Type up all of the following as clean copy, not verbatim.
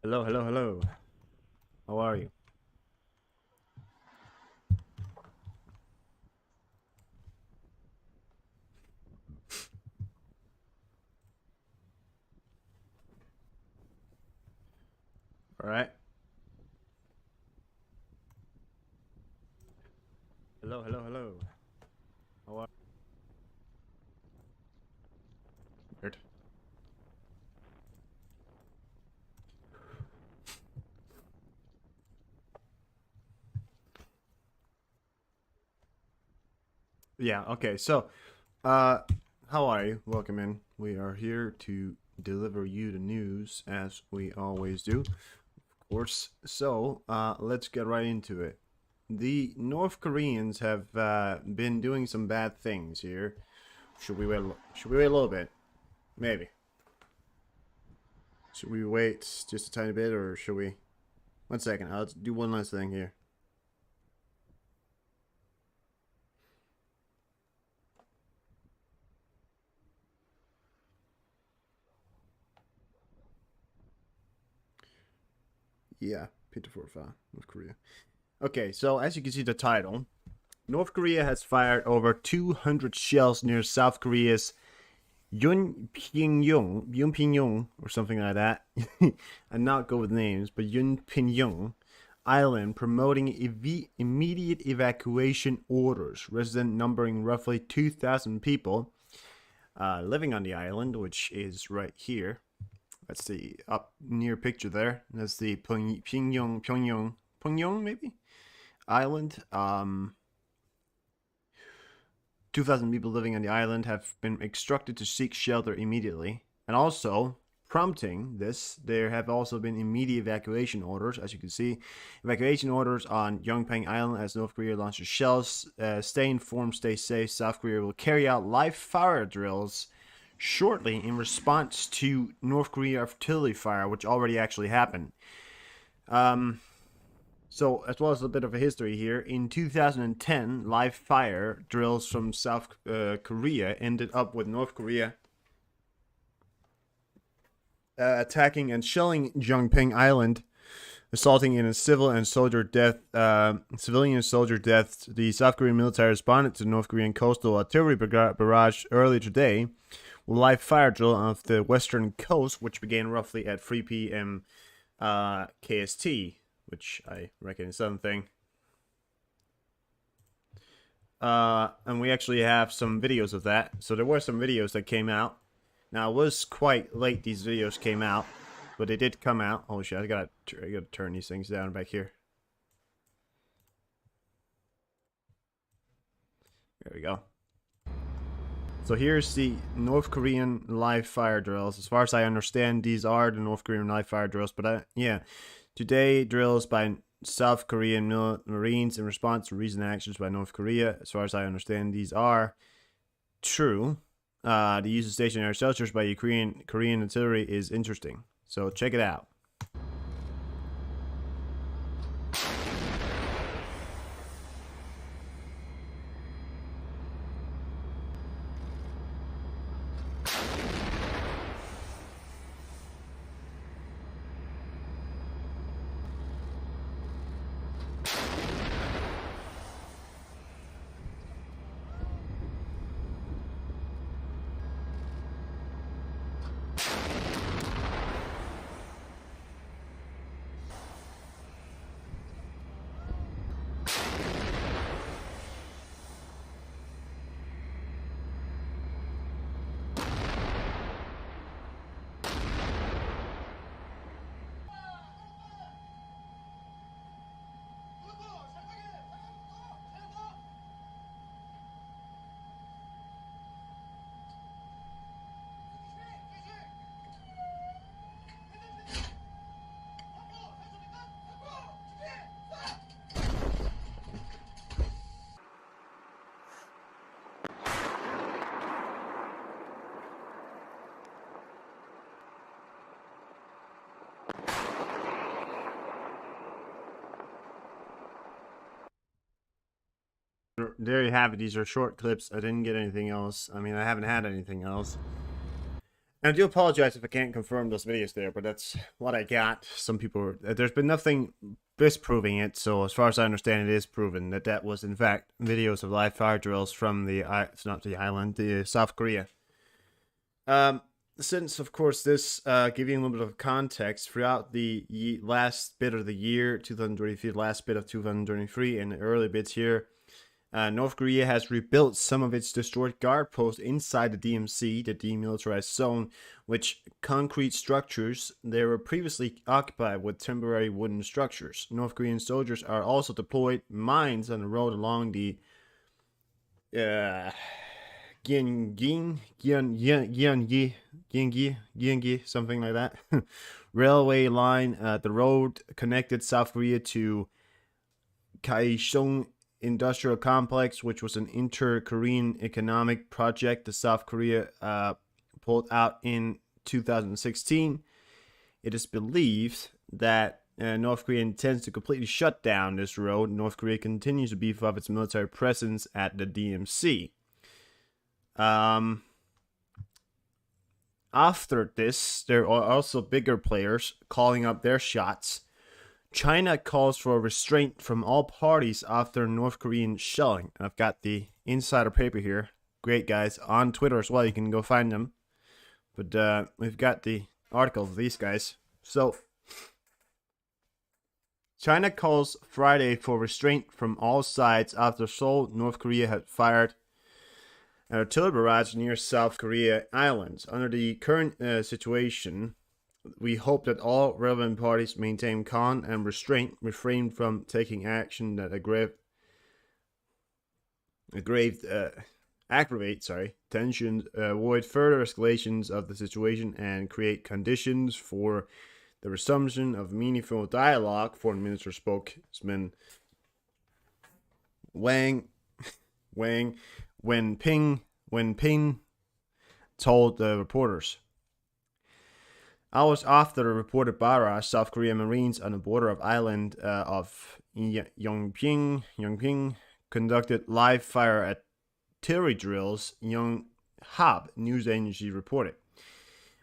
Hello, hello, hello. How are you? All right. Hello, hello, hello. How are you? Yeah, okay. So, uh how are you? Welcome in. We are here to deliver you the news as we always do. Of course. So, let's get right into it. The North Koreans have been doing some bad things here. Should we wait a little bit? Maybe. Should we wait just a tiny bit or should we? One second. I'll do one last thing here. Yeah, Peter Forfa, North Korea. Okay, so as you can see the title, North Korea has fired over 200 shells near South Korea's Yeonpyeong, or something like that. I'm not good with names, but Yeonpyeong Island, promoting immediate evacuation orders. Resident numbering roughly 2,000 people living on the island, which is right here. That's the up near picture there. That's the Pyongyang maybe island. 2,000 people living on the island have been instructed to seek shelter immediately. And also, prompting this, there have also been immediate evacuation orders. As you can see, evacuation orders on Yeonpyeong Island as North Korea launches shells. Stay informed, stay safe. South Korea will carry out live fire drills shortly in response to North Korea artillery fire, which already actually happened. So, as well as a bit of a history here, in 2010, live fire drills from South Korea ended up with North Korea attacking and shelling Yeonpyeong Island, resulting in a civilian and soldier death. The South Korean military responded to North Korean coastal artillery barrage earlier today with live fire drill off the western coast, which began roughly at 3 p.m. KST, which I reckon is something. And we actually have some videos of that. So there were some videos that came out. Now, it was quite late these videos came out, but they did come out. Oh shit, I gotta turn these things down back here. There we go. So here's the North Korean live fire drills. As far as I understand, these are the North Korean live fire drills. But yeah, today drills by South Korean Marines in response to recent actions by North Korea. As far as I understand, these are true. The use of stationary shelters by Korean artillery is interesting. So check it out. There you have it. These are short clips. I didn't get anything else. I mean, I haven't had anything else. I do apologize if I can't confirm those videos there, but that's what I got. Some people, there's been nothing disproving it, so as far as I understand, it is proven that that was in fact videos of live fire drills from it's not the island, the South Korea. Since of course this give you a little bit of context throughout the last bit of the year 2023, the last bit of 2023, and the early bits here. North Korea has rebuilt some of its destroyed guard posts inside the DMZ, the demilitarized zone, which concrete structures they were previously occupied with temporary wooden structures. North Korean soldiers are also deployed mines on the road along the Gyeonggi, something like that, railway line. The road connected South Korea to Kaesong Industrial Complex, which was an inter-Korean economic project the South Korea pulled out in 2016. It is believed that North Korea intends to completely shut down this road. North Korea continues to beef up its military presence at the DMZ. After this, there are also bigger players calling up their shots. China calls for restraint from all parties after North Korean shelling. I've got the insider paper here. Great, guys. On Twitter as well. You can go find them. But we've got the article of these guys. So, China calls Friday for restraint from all sides after Seoul, North Korea had fired an artillery barrage near South Korea Islands. Under the current situation, we hope that all relevant parties maintain calm and restraint, refrain from taking action that aggravate tensions, avoid further escalations of the situation, and create conditions for the resumption of meaningful dialogue. Foreign Minister spokesman Wang Wenping told the reporters. Hours after the reported barrage, South Korean Marines on the border of island of Yeonpyeong conducted live fire artillery drills, Yonhap news agency reported.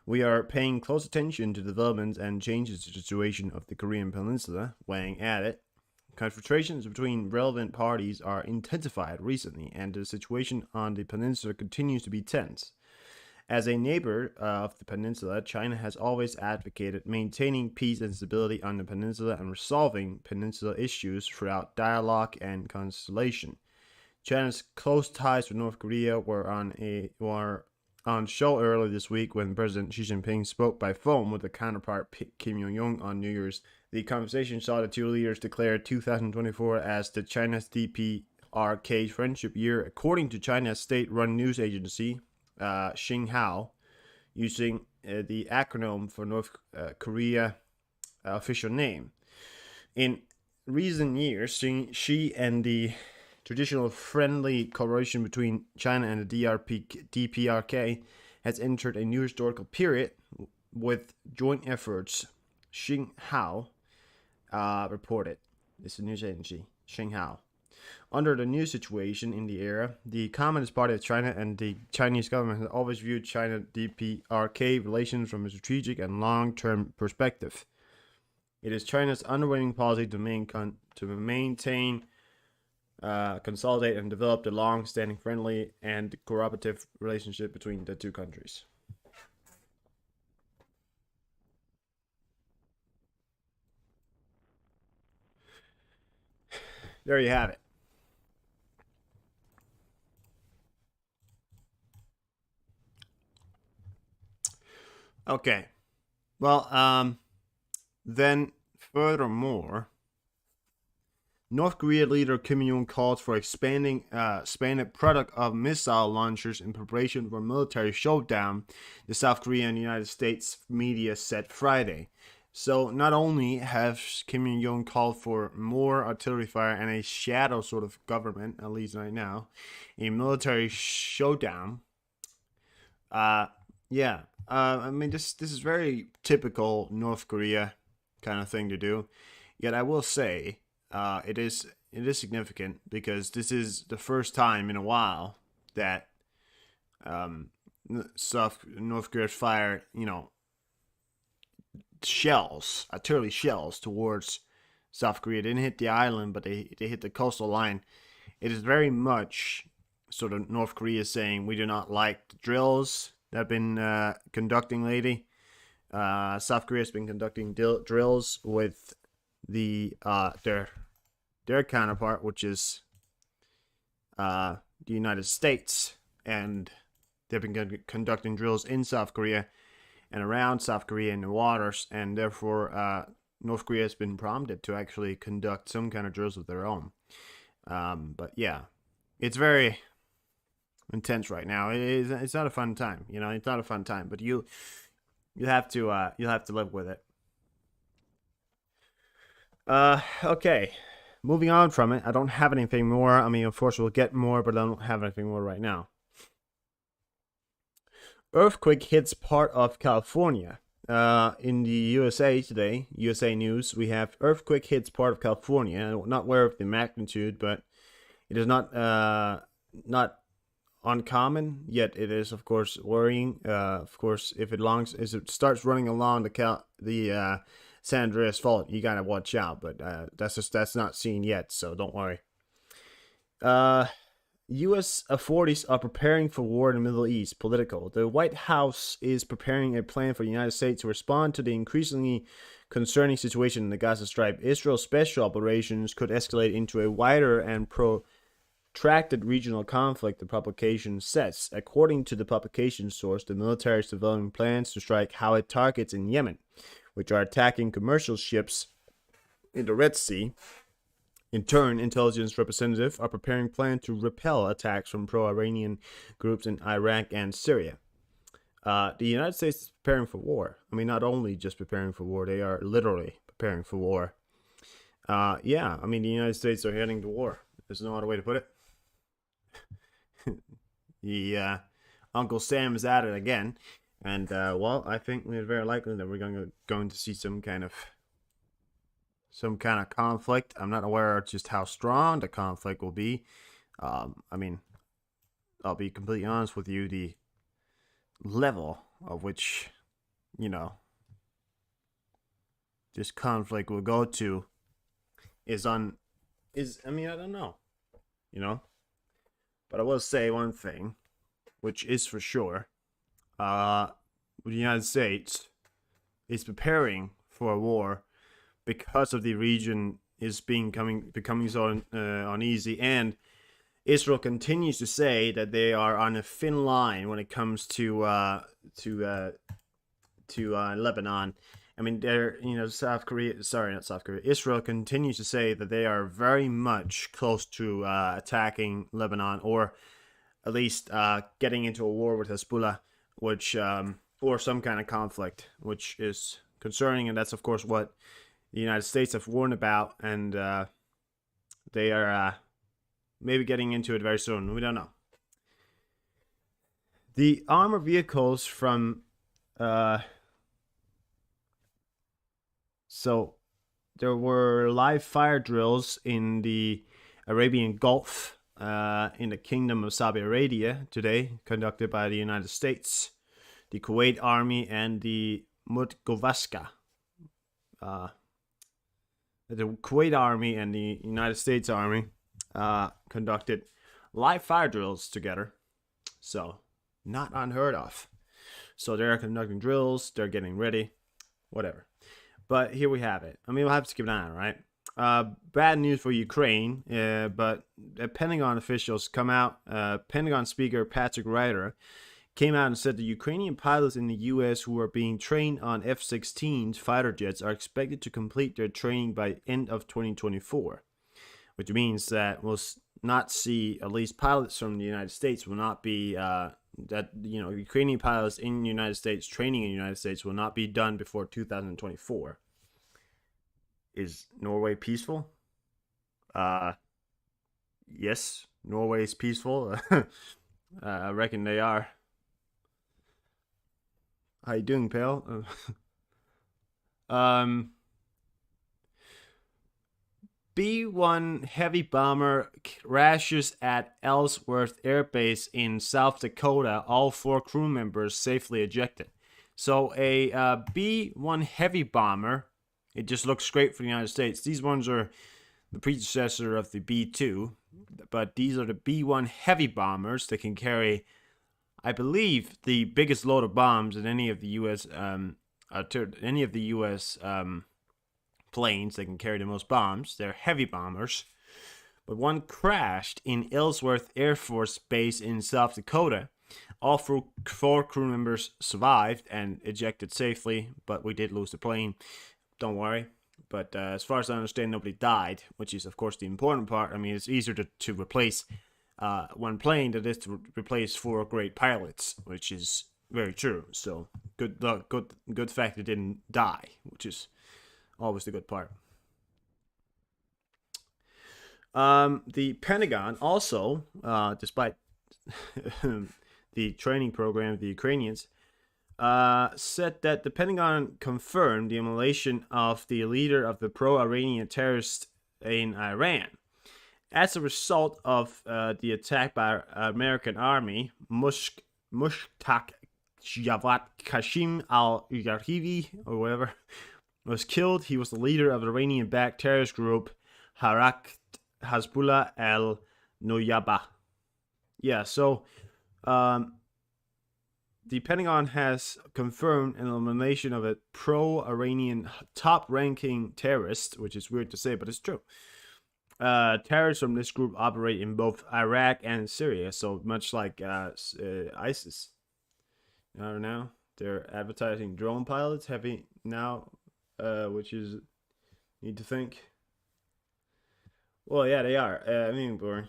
We are paying close attention to developments and changes to the situation of the Korean Peninsula, Wang added. Confrontations between relevant parties are intensified recently, and the situation on the peninsula continues to be tense. As a neighbor of the peninsula, China has always advocated maintaining peace and stability on the peninsula and resolving peninsula issues throughout dialogue and conciliation. China's close ties with North Korea were on show earlier this week when President Xi Jinping spoke by phone with the counterpart Kim Jong-un on New Year's. The conversation saw the two leaders declare 2024 as the China's DPRK friendship year, according to China's state-run news agency, Xinhua, using the acronym for North Korea official name. In recent years, Xi and the traditional friendly cooperation between China and the DPRK has entered a new historical period with joint efforts, Xinhua reported. It's a news agency, Xinhua. Under the new situation in the era, the Communist Party of China and the Chinese government have always viewed China-DPRK relations from a strategic and long-term perspective. It is China's unwavering policy to maintain, consolidate, and develop the long-standing friendly and cooperative relationship between the two countries. There you have it. Okay. Well, then furthermore, North Korea leader Kim Jong-un called for expanded product of missile launchers in preparation for military showdown, the South Korea and United States media said Friday. So not only have Kim Jong-un called for more artillery fire and a shadow sort of government, at least right now, a military showdown. I mean, this is very typical North Korea kind of thing to do. Yet I will say, it is significant because this is the first time in a while that North Korea's fired, shells, artillery shells towards South Korea. They didn't hit the island, but they hit the coastal line. It is very much sort of North Korea saying we do not like the drills that have been conducting lately. South Korea has been conducting drills with their counterpart, which is the United States, and they've been conducting drills in South Korea and around South Korea in the waters, and therefore North Korea has been prompted to actually conduct some kind of drills of their own. But yeah, it's very intense right now. It's not a fun time, It's not a fun time, but you have to live with it. Okay. Moving on from it, I don't have anything more. I mean, of course, we'll get more, but I don't have anything more right now. Earthquake hits part of California. In the USA today, USA News, we have earthquake hits part of California. I'm not aware of the magnitude, but it is not uncommon. Yet it is, of course, worrying. Of course, if it starts running along the San Andreas Fault, you gotta watch out. But that's not seen yet, so don't worry. U.S. authorities are preparing for war in the Middle East. Political. The White House is preparing a plan for the United States to respond to the increasingly concerning situation in the Gaza Strip. Israel's special operations could escalate into a wider and protracted regional conflict, the publication says. According to the publication source, the military is developing plans to strike Houthi targets in Yemen, which are attacking commercial ships in the Red Sea. In turn, intelligence representatives are preparing plans to repel attacks from pro-Iranian groups in Iraq and Syria. The United States is preparing for war. I mean, not only just preparing for war, they are literally preparing for war. Yeah, I mean, the United States are heading to war. There's no other way to put it. Uncle Sam is at it again. And, well, I think it's very likely that we're going to see some kind of conflict. I'm not aware of just how strong the conflict will be. I mean, I'll be completely honest with you, the level of which, this conflict will go to I don't know, But I will say one thing, which is for sure, the United States is preparing for a war because of the region is becoming so uneasy, and Israel continues to say that they are on a thin line when it comes to Lebanon. I mean, Israel continues to say that they are very much close to attacking Lebanon, or at least getting into a war with Hezbollah, which or some kind of conflict, which is concerning, and that's of course what the United States have warned about, and they are maybe getting into it very soon. We don't know. The armored vehicles from so there were live fire drills in the Arabian Gulf in the Kingdom of Saudi Arabia today, conducted by the United States, the Kuwait Army, and the Mutgovaska. The Kuwait Army and the United States Army conducted live fire drills together. So, not unheard of. So, they're conducting drills, they're getting ready, whatever. But here we have it. I mean, we'll have to keep an eye on it, right? Bad news for Ukraine, but Pentagon officials come out. Pentagon Speaker Patrick Ryder came out and said the Ukrainian pilots in the U.S. who are being trained on F-16 fighter jets are expected to complete their training by end of 2024, which means that we'll not see, at least pilots from the United States will not be, Ukrainian pilots in the United States, training in the United States will not be done before 2024. Is Norway peaceful? Yes, Norway is peaceful. I reckon they are. How you doing, pal? B-1 heavy bomber crashes at Ellsworth Air Base in South Dakota. All 4 crew members safely ejected. So a B-1 heavy bomber, it just looks great for the United States. These ones are the predecessor of the B-2, but these are the B-1 heavy bombers that can carry, I believe, the biggest load of bombs in any of the U.S. Planes that can carry the most bombs. They're heavy bombers. But one crashed in Ellsworth Air Force Base in South Dakota. All 4 crew members survived and ejected safely, but we did lose the plane. Don't worry. But as far as I understand, nobody died, which is, of course, the important part. I mean, it's easier to replace one plane than it is to replace 4 great pilots, which is very true. So good luck, good fact it didn't die, which is always the good part. The Pentagon also, despite the training program of the Ukrainians, said that the Pentagon confirmed the immolation of the leader of the pro-Iranian terrorists in Iran. As a result of the attack by American Army, Mushtaq Javad Kashim al-Yarhivi, or whatever, was killed. He was the leader of the Iranian-backed terrorist group Harakat Hezbollah al-Noyaba. Yeah, so the Pentagon has confirmed an elimination of a pro-Iranian top-ranking terrorist, which is weird to say, but it's true. Terrorists from this group operate in both Iraq and Syria, so much like ISIS. I don't know. They're advertising drone pilots heavy now, which is need to think. Well, yeah, they are. I mean, boy,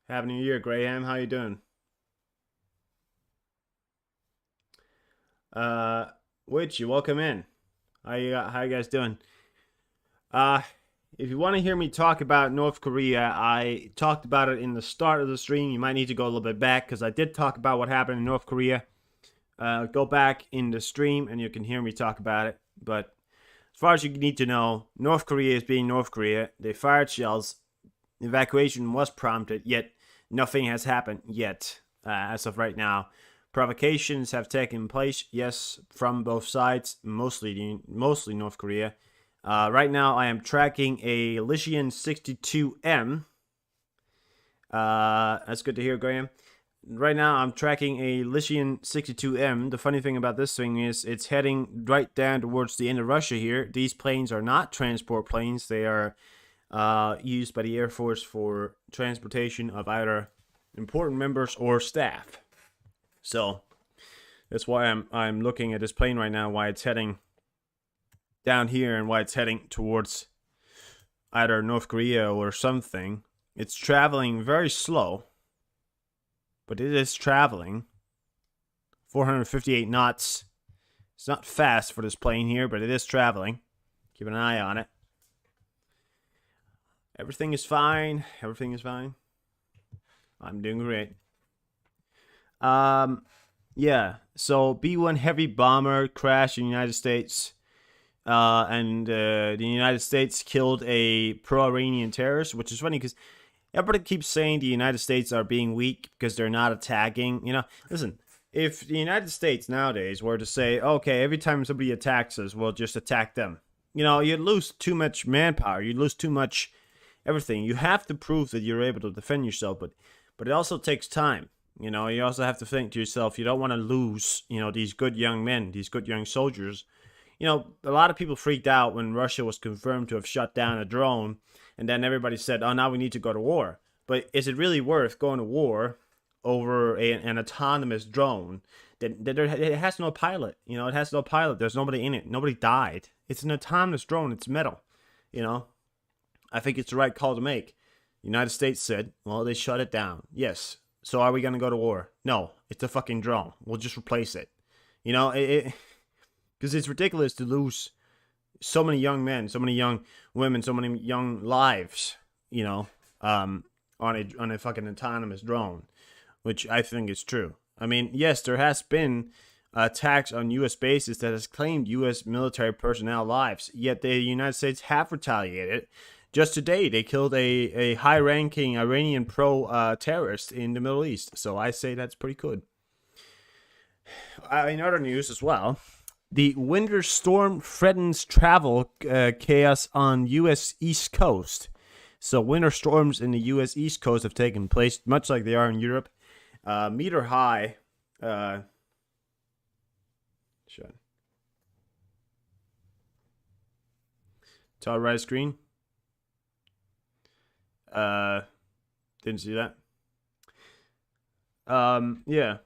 happy New Year, Graham. How you doing? Witchy, welcome in. How you guys doing? If you want to hear me talk about North Korea, I talked about it in the start of the stream. You might need to go a little bit back because I did talk about what happened in North Korea. Go back in the stream and you can hear me talk about it. But as far as you need to know, North Korea is being North Korea. They fired shells. Evacuation was prompted, yet nothing has happened yet as of right now. Provocations have taken place, yes, from both sides, mostly North Korea. Right now, I am tracking a Lycian 62M. That's good to hear, Graham. Right now, I'm tracking a Lycian 62M. The funny thing about this thing is it's heading right down towards the end of Russia here. These planes are not transport planes. They are used by the Air Force for transportation of either important members or staff. So that's why I'm looking at this plane right now, why it's heading down here and why it's heading towards either North Korea or something. It's traveling very slow, but it is traveling 458 knots. It's not fast for this plane here, but it is traveling. Keep an eye on it. Everything is fine. Everything is fine. I'm doing great. Yeah. So B-1 heavy bomber crashed in the United States. And the United States killed a pro-Iranian terrorist, which is funny because everybody keeps saying the United States are being weak because they're not attacking. You know, listen, if the United States nowadays were to say, okay, every time somebody attacks us, we'll just attack them, you know, you'd lose too much manpower. You'd lose too much everything. You have to prove that you're able to defend yourself, but it also takes time. You know, you also have to think to yourself, you don't want to lose, you know, these good young men, these good young soldiers. You know, a lot of people freaked out when Russia was confirmed to have shut down a drone, and then everybody said, oh, now we need to go to war. But is it really worth going to war over an autonomous drone that it has no pilot? You know, it has no pilot. There's nobody in it. Nobody died. It's an autonomous drone. It's metal. You know, I think it's the right call to make. The United States said, well, they shut it down. Yes. So are we going to go to war? No, it's a fucking drone. We'll just replace it. You know, because it's ridiculous to lose so many young men, so many young women, so many young lives, you know, on a fucking autonomous drone, which I think is true. I mean, yes, there has been attacks on U.S. bases that has claimed U.S. military personnel lives, yet the United States have retaliated. just today they killed a high-ranking Iranian pro-terrorist in the Middle East. So I say that's pretty good. In other news as well, the winter storm threatens travel chaos on U.S. East Coast. So winter storms in the U.S. East Coast have taken place, much like they are in Europe. Meter high. Top right screen. Didn't see that. Yeah.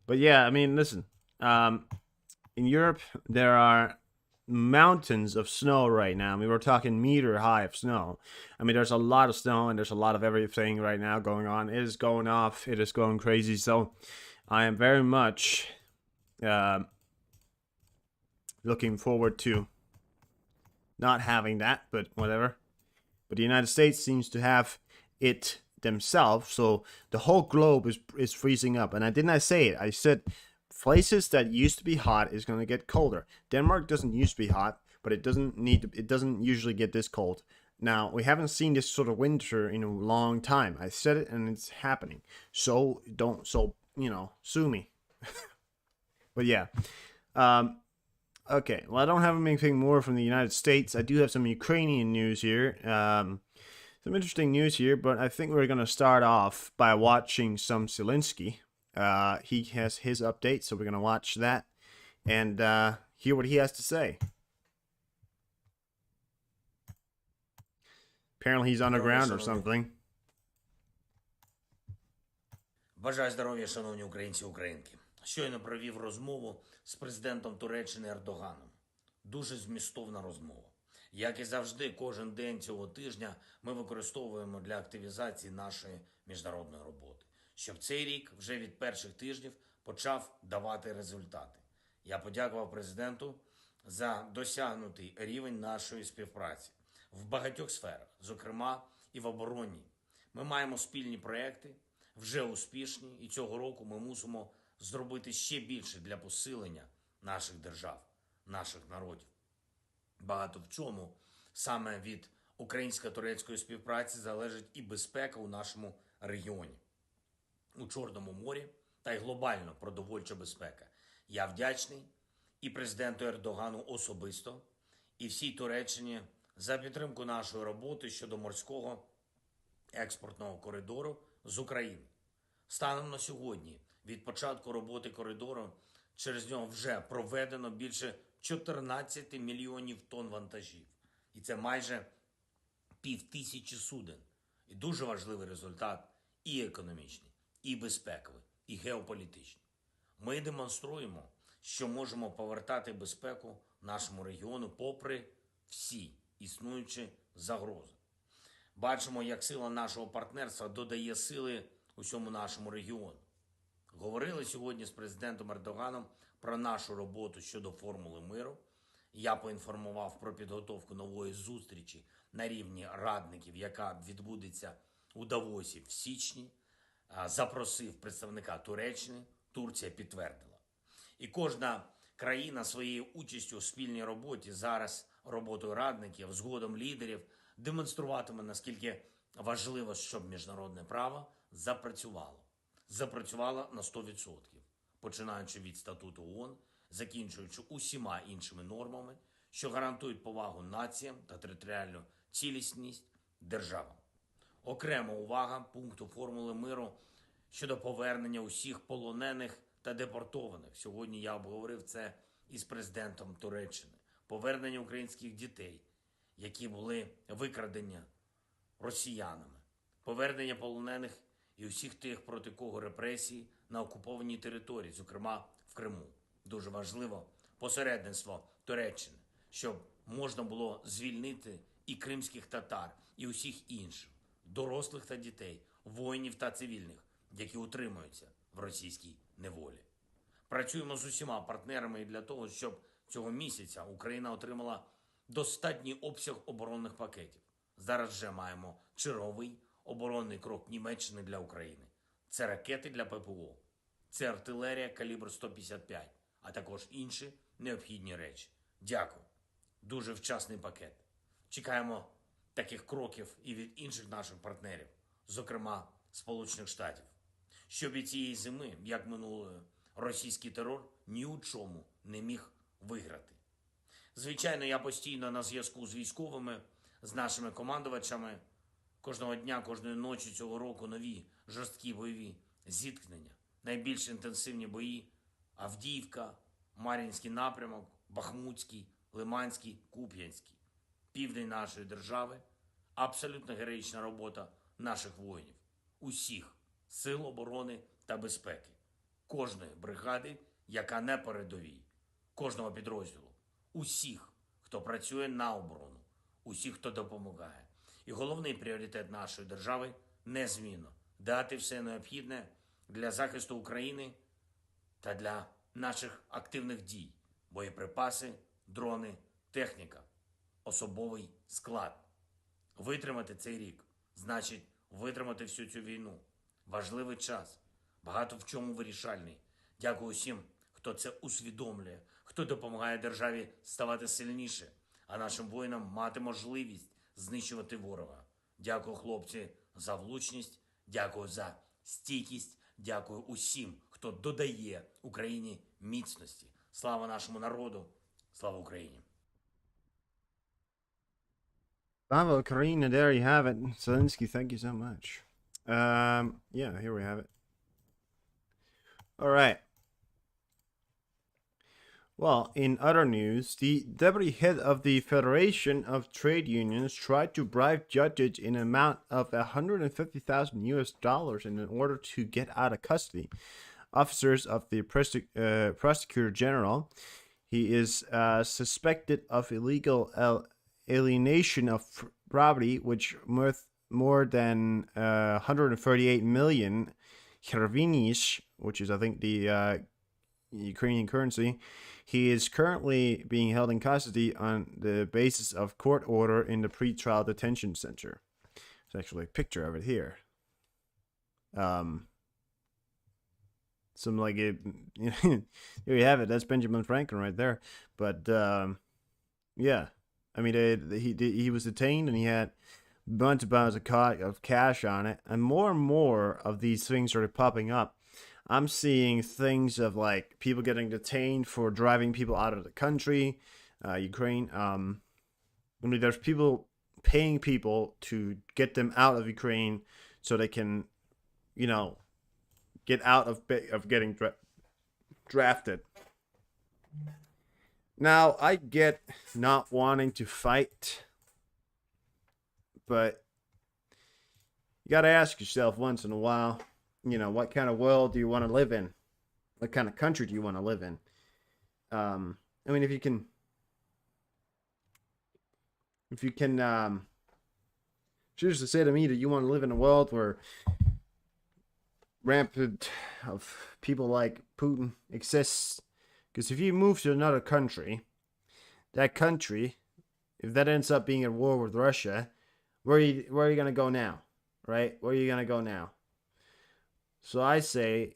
But yeah, I mean, listen. In Europe, there are mountains of snow right now. I mean, we're talking meter high of snow. I mean, there's a lot of snow and there's a lot of everything right now going on. It is going off. It is going crazy. So I am very much looking forward to not having that, but whatever. But the United States seems to have it themselves. So the whole globe is freezing up. And I say it. I said places that used to be hot is going to get colder. Denmark doesn't used to be hot, but it doesn't usually get this cold. Now, we haven't seen this sort of winter in a long time. I said it and it's happening. So sue me. But yeah. Okay, well, I don't have anything more from the United States. I do have some Ukrainian news here. Some interesting news here, but I think we're going to start off by watching some Zelensky. He has his update, so we're going to watch that and hear what he has to say. Apparently he's underground or something. Бажаю здоров'я, шановні українці і українки. Щойно провів розмову з президентом Туреччини Ердоганом. Дуже змістовна розмова. Як і завжди, кожен день цього тижня ми використовуємо для активізації нашої міжнародної роботи. Щоб цей рік вже від перших тижнів почав давати результати. Я подякував президенту за досягнутий рівень нашої співпраці в багатьох сферах, зокрема і в оборонній. Ми маємо спільні проекти, вже успішні, і цього року ми мусимо зробити ще більше для посилення наших держав, наших народів. Багато в чому саме від українсько-турецької співпраці залежить і безпека у нашому регіоні. У Чорному морі та й глобально продовольча безпека. Я вдячний і президенту Ердогану особисто, і всій Туреччині за підтримку нашої роботи щодо морського експортного коридору з України. Станом на сьогодні, від початку роботи коридору, через нього вже проведено більше 14 мільйонів тонн вантажів. І це майже 5000 суден. І дуже важливий результат і економічний, і безпековий, і геополітичний. Ми демонструємо, що можемо повертати безпеку нашому регіону попри всі існуючі загрози. Бачимо, як сила нашого партнерства додає сили усьому нашому регіону. Говорили сьогодні з президентом Ердоганом про нашу роботу щодо формули миру. Я поінформував про підготовку нової зустрічі на рівні радників, яка відбудеться у Давосі в січні. Запросив представника Туреччини, Турція підтвердила. І кожна країна своєю участю у спільній роботі, зараз роботою радників, згодом лідерів, демонструватиме, наскільки важливо, щоб міжнародне право запрацювало. Запрацювало на 100%, починаючи від статуту ООН, закінчуючи усіма іншими нормами, що гарантують повагу націям та територіальну цілісність державам. Окрема увага пункту формули миру щодо повернення усіх полонених та депортованих. Сьогодні я обговорив це із президентом Туреччини. Повернення українських дітей, які були викрадені росіянами. Повернення полонених і усіх тих, проти кого репресії на окупованій території, зокрема в Криму. Дуже важливо посередництво Туреччини, щоб можна було звільнити і кримських татар, і усіх інших, дорослих та дітей, воїнів та цивільних, які утримуються в російській неволі. Працюємо з усіма партнерами для того, щоб цього місяця Україна отримала достатній обсяг оборонних пакетів. Зараз вже маємо черговий оборонний крок Німеччини для України. Це ракети для ППО, це артилерія калібр 155, а також інші необхідні речі. Дякую. Дуже вчасний пакет. Чекаємо таких кроків і від інших наших партнерів, зокрема Сполучених Штатів. Щоб і цієї зими, як минулої, російський терор ні у чому не міг виграти. Звичайно, я постійно на зв'язку з військовими, з нашими командувачами. Кожного дня, кожної ночі цього року нові жорсткі бойові зіткнення, найбільш інтенсивні бої – Авдіївка, Мар'їнський напрямок, Бахмутський, Лиманський, Куп'янський. Південь нашої держави – абсолютно героїчна робота наших воїнів, усіх сил оборони та безпеки, кожної бригади, яка на передовій, кожного підрозділу, усіх, хто працює на оборону, усіх, хто допомагає. І головний пріоритет нашої держави – незмінно дати все необхідне для захисту України та для наших активних дій – боєприпаси, дрони, техніка, особовий склад. Витримати цей рік – значить витримати всю цю війну. Важливий час, багато в чому вирішальний. Дякую всім, хто це усвідомлює, хто допомагає державі ставати сильніше, а нашим воїнам мати можливість знищувати ворога. Дякую, хлопці, за влучність, дякую за стійкість, дякую усім, хто додає Україні міцності. Слава нашому народу, слава Україні! Slava Ukraine, there you have it. Zelensky, thank you so much. Yeah, here we have it. All right. Well, in other news, the deputy head of the Federation of Trade Unions tried to bribe judges in an amount of $150,000 in order to get out of custody. Officers of the prosecutor general, he is suspected of illegal alienation of property, which worth more than 138 million hryvnias, which is, I think, the Ukrainian currency. He is currently being held in custody on the basis of court order in the pretrial detention center. There's actually a picture of it here. Some like it, here you have it. That's Benjamin Franklin right there. But yeah, I mean, he was detained and he had bunch of pounds of cash on it, and more of these things started popping up. I'm seeing things of like people getting detained for driving people out of the country, Ukraine. I mean, there's people paying people to get them out of Ukraine so they can, you know, get out of getting drafted. Now, I get not wanting to fight, but you got to ask yourself once in a while, you know, what kind of world do you want to live in? What kind of country do you want to live in? I mean, if you can choose to say to me that you want to live in a world where rampant of people like Putin exists, because if you move to another country, that country, if that ends up being at war with Russia, where are you gonna go now, right? Where are you gonna go now? So I say,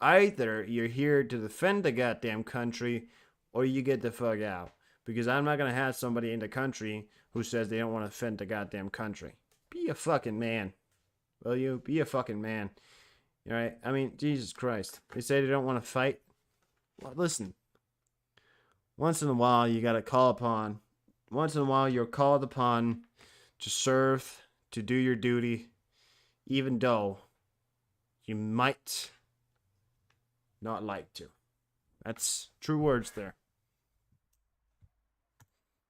either you're here to defend the goddamn country, or you get the fuck out. Because I'm not gonna have somebody in the country who says they don't want to defend the goddamn country. Be a fucking man, will you? Be a fucking man. All right? I mean, Jesus Christ. They say they don't want to fight. Well, listen. Once in a while, you gotta call upon. Once in a while, you're called upon to serve, to do your duty, even though you might not like to. That's true words there.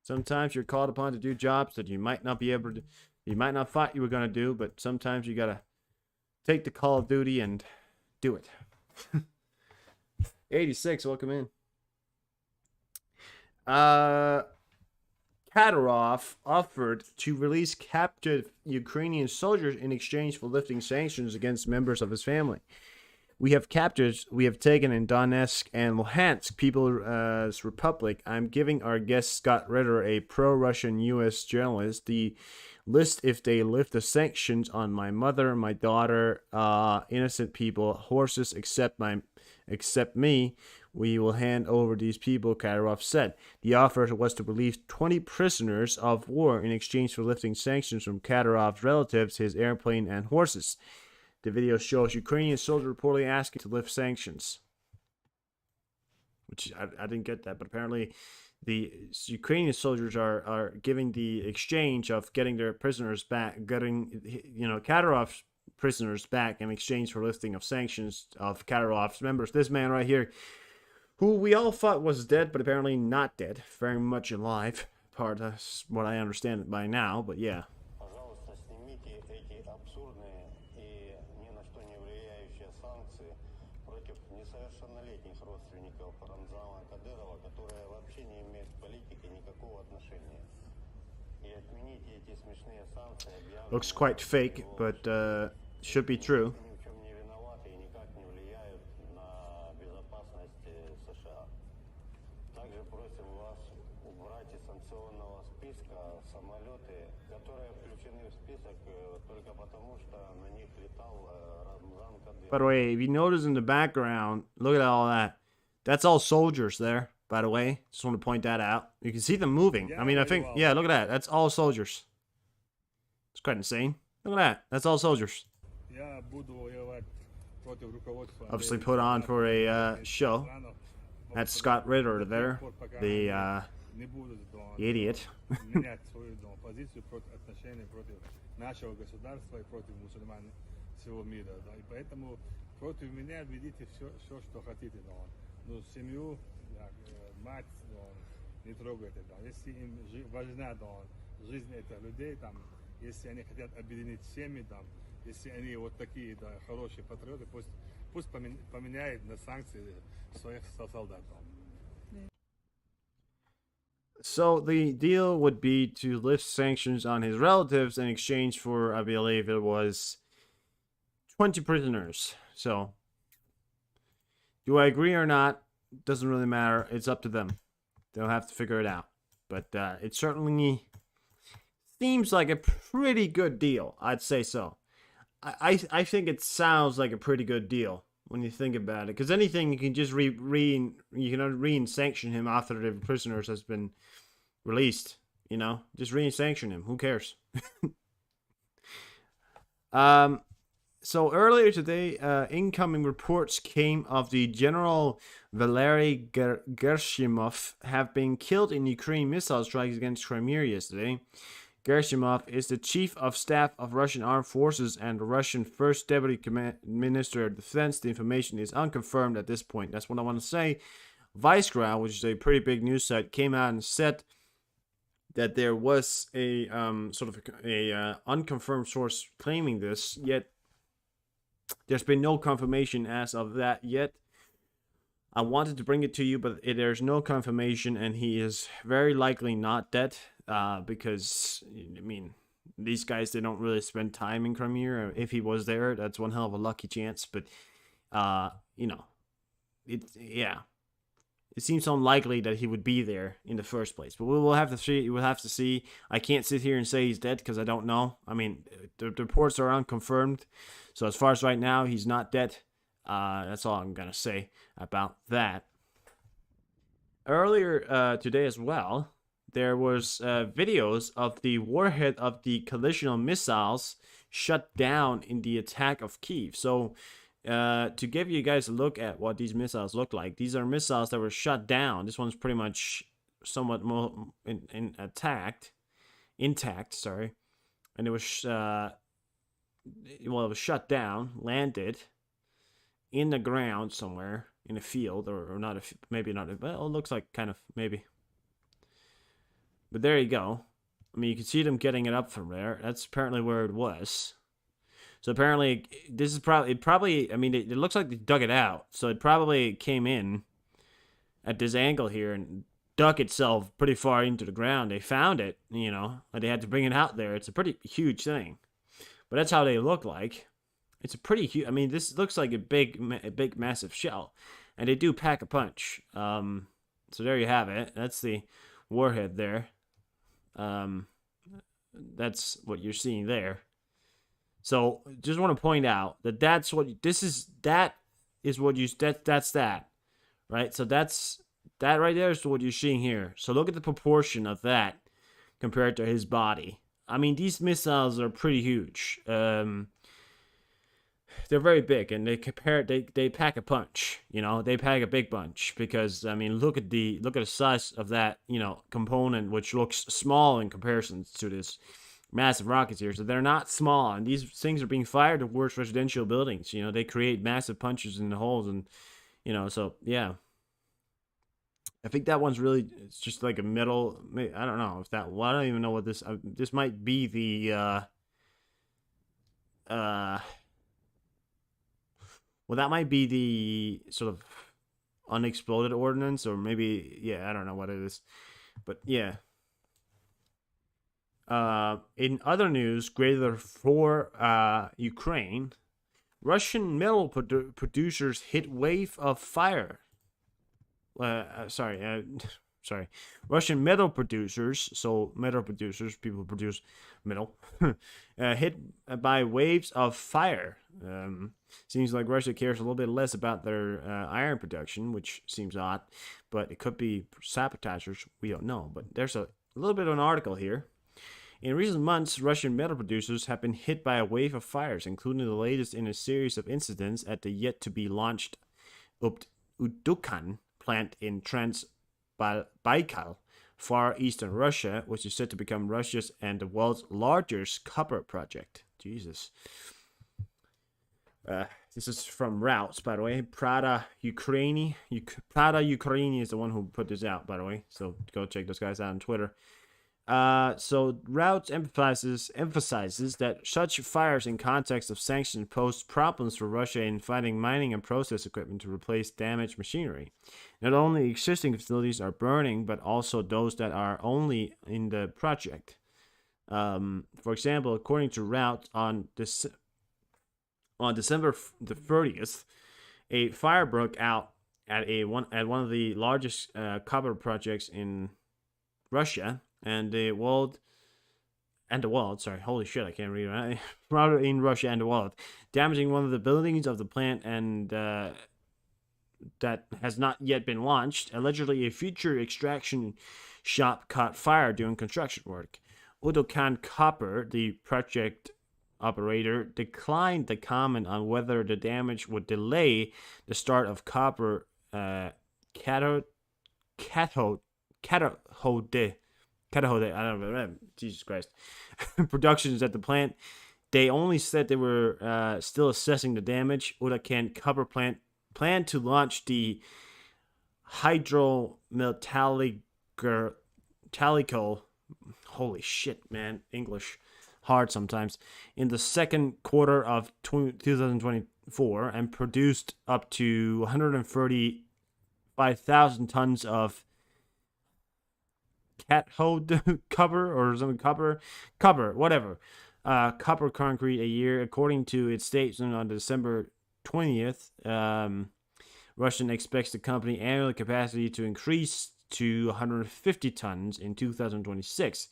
Sometimes you're called upon to do jobs that you might not be able to, you might not thought you were going to do, but sometimes you got to take the call of duty and do it. 86, welcome in. Kadyrov offered to release captured Ukrainian soldiers in exchange for lifting sanctions against members of his family. We have taken in Donetsk and Luhansk People's Republic. I'm giving our guest Scott Ritter, a pro-Russian U.S. journalist, the list if they lift the sanctions on my mother, my daughter, innocent people, horses, except me. we will hand over these people, Kadyrov said. The offer was to release 20 prisoners of war in exchange for lifting sanctions from Kadyrov's relatives, his airplane, and horses. The video shows Ukrainian soldiers reportedly asking to lift sanctions. Which I didn't get that, but apparently the Ukrainian soldiers are giving the exchange of getting their prisoners back, getting, Kadyrov's prisoners back in exchange for lifting of sanctions of Kadyrov's members. This man right here, who we all thought was dead, but apparently not dead, very much alive. Part of what I understand by now, but yeah. Пожалуйста, снимите эти абсурдные и ни на что не влияющие санкции против несовершеннолетних родственников Рамзана Кадырова, которые вообще не имеют к политике никакого отношения. И отмените эти смешные санкции, объявленные... Looks quite fake, but should be true. Ни в чем не виноваты и никак не влияют на безопасность США. Также просим вас убрать из санкционного списка самолеты, которые включены в список только потому, что на них летал Рамзан Кадыров. By the way, if you notice in the background, look at all that. That's all soldiers there, by the way. Just want to point that out. You can see them moving. I mean, I think, yeah, look at that. That's all soldiers. It's quite insane. Look at that. That's all soldiers. Obviously put on for a show. That's Scott Ritter there, the idiot. менять свою позицию против отношений против нашего государства и против мусульман всего мира, да, и поэтому против меня ведите все, что хотите, да, но семью, да, мать, да, не трогайте, да, если им важна, да, жизнь этих людей, там, если они хотят объединить семьи, там, если они вот такие, да, хорошие патриоты, пусть поменяют на санкции своих солдат. So the deal would be to lift sanctions on his relatives in exchange for, I believe it was 20 prisoners. So, do I agree or not? Doesn't really matter. It's up to them. They'll have to figure it out. But it certainly seems like a pretty good deal. I'd say so. I think it sounds like a pretty good deal when you think about it. Because anything you can just re-sanction him after the prisoners has been released. You know, just re-sanction him. Who cares? So earlier today, incoming reports came of the General Valery Gershimov have been killed in Ukraine missile strikes against Crimea yesterday. Gershimov is the chief of staff of Russian armed forces and the Russian first deputy minister of defense. The information is unconfirmed at this point. That's what I want to say. Viceground, which is a pretty big news site, came out and said that there was a unconfirmed source claiming this, yet there's been no confirmation as of that yet. I wanted to bring it to you, but there's no confirmation, and he is very likely not dead. Because, I mean, these guys, they don't really spend time in Crimea. If he was there, that's one hell of a lucky chance. But, it seems unlikely that he would be there in the first place. But we'll have to see. We'll have to see. I can't sit here and say he's dead because I don't know. I mean, the reports are unconfirmed. So as far as right now, he's not dead. That's all I'm going to say about that. Earlier today as well, there was videos of the warhead of the collisional missiles shut down in the attack of Kyiv. So to give you guys a look at what these missiles look like, these are missiles that were shut down. This one's pretty much somewhat more intact, sorry. And it was, it was shut down, landed in the ground somewhere in a field, or not, maybe not, well, it looks like kind of, maybe. But there you go. I mean, you can see them getting it up from there. That's apparently where it was. So apparently, this is probably, I mean, it looks like they dug it out. So it probably came in at this angle here and dug itself pretty far into the ground. They found it, and they had to bring it out there. It's a pretty huge thing. But that's how they look like. It's a pretty huge, I mean, this looks like a big, massive shell. And they do pack a punch. So there you have it. That's the warhead there. That's what you're seeing there. So just want to point out that that's that, right? So that right there is what you're seeing here. So look at the proportion of that compared to his body. I mean, these missiles are pretty huge. They're very big, and they pack a punch. They pack a big punch because I mean, look at the size of that component, which looks small in comparison to this massive rockets here. So they're not small, and these things are being fired towards residential buildings. They create massive punches in the holes, and so yeah. I think that one's really, it's just like a middle. I don't know if that. Well, I don't even know what this. This might be the. Well, that might be the sort of unexploded ordnance, or maybe, yeah, I don't know what it is, but yeah. In other news, greater for Ukraine, Russian metal producers hit wave of fire. Sorry, Russian metal producers, people who produce metal, hit by waves of fire. Seems like Russia cares a little bit less about their iron production, which seems odd, but it could be sabotagers. We don't know, but there's a little bit of an article here. In recent months, Russian metal producers have been hit by a wave of fires, including the latest in a series of incidents at the yet-to-be-launched Udukan plant in Trans-Baikal, far eastern Russia, which is said to become Russia's and the world's largest copper project. Jesus. This is from Routes, by the way. Prada Ukraini is the one who put this out, by the way. So go check those guys out on Twitter. So Routes emphasizes that such fires in context of sanctions pose problems for Russia in finding mining and process equipment to replace damaged machinery. Not only existing facilities are burning, but also those that are only in the project. For example, according to Routes, on December the 30th, a fire broke out at one of the largest copper projects in Russia. And the world, sorry, holy shit, I can't read it. Rather in Russia and the world, damaging one of the buildings of the plant, and that has not yet been launched. Allegedly, a future extraction shop caught fire during construction work. Udokan Copper, the project operator, declined to comment on whether the damage would delay the start of copper cathode, I don't know, Jesus Christ, productions at the plant. They only said they were still assessing the damage. Udokan Copper plant planned to launch the hydrometallical, holy shit, man, English, hard sometimes, in the second quarter of 2024 and produced up to 135,000 tons of cathode cover or something, copper, whatever, copper concrete a year, according to its statement on December 20th. Russian expects the company annual capacity to increase to 150 tons in 2026.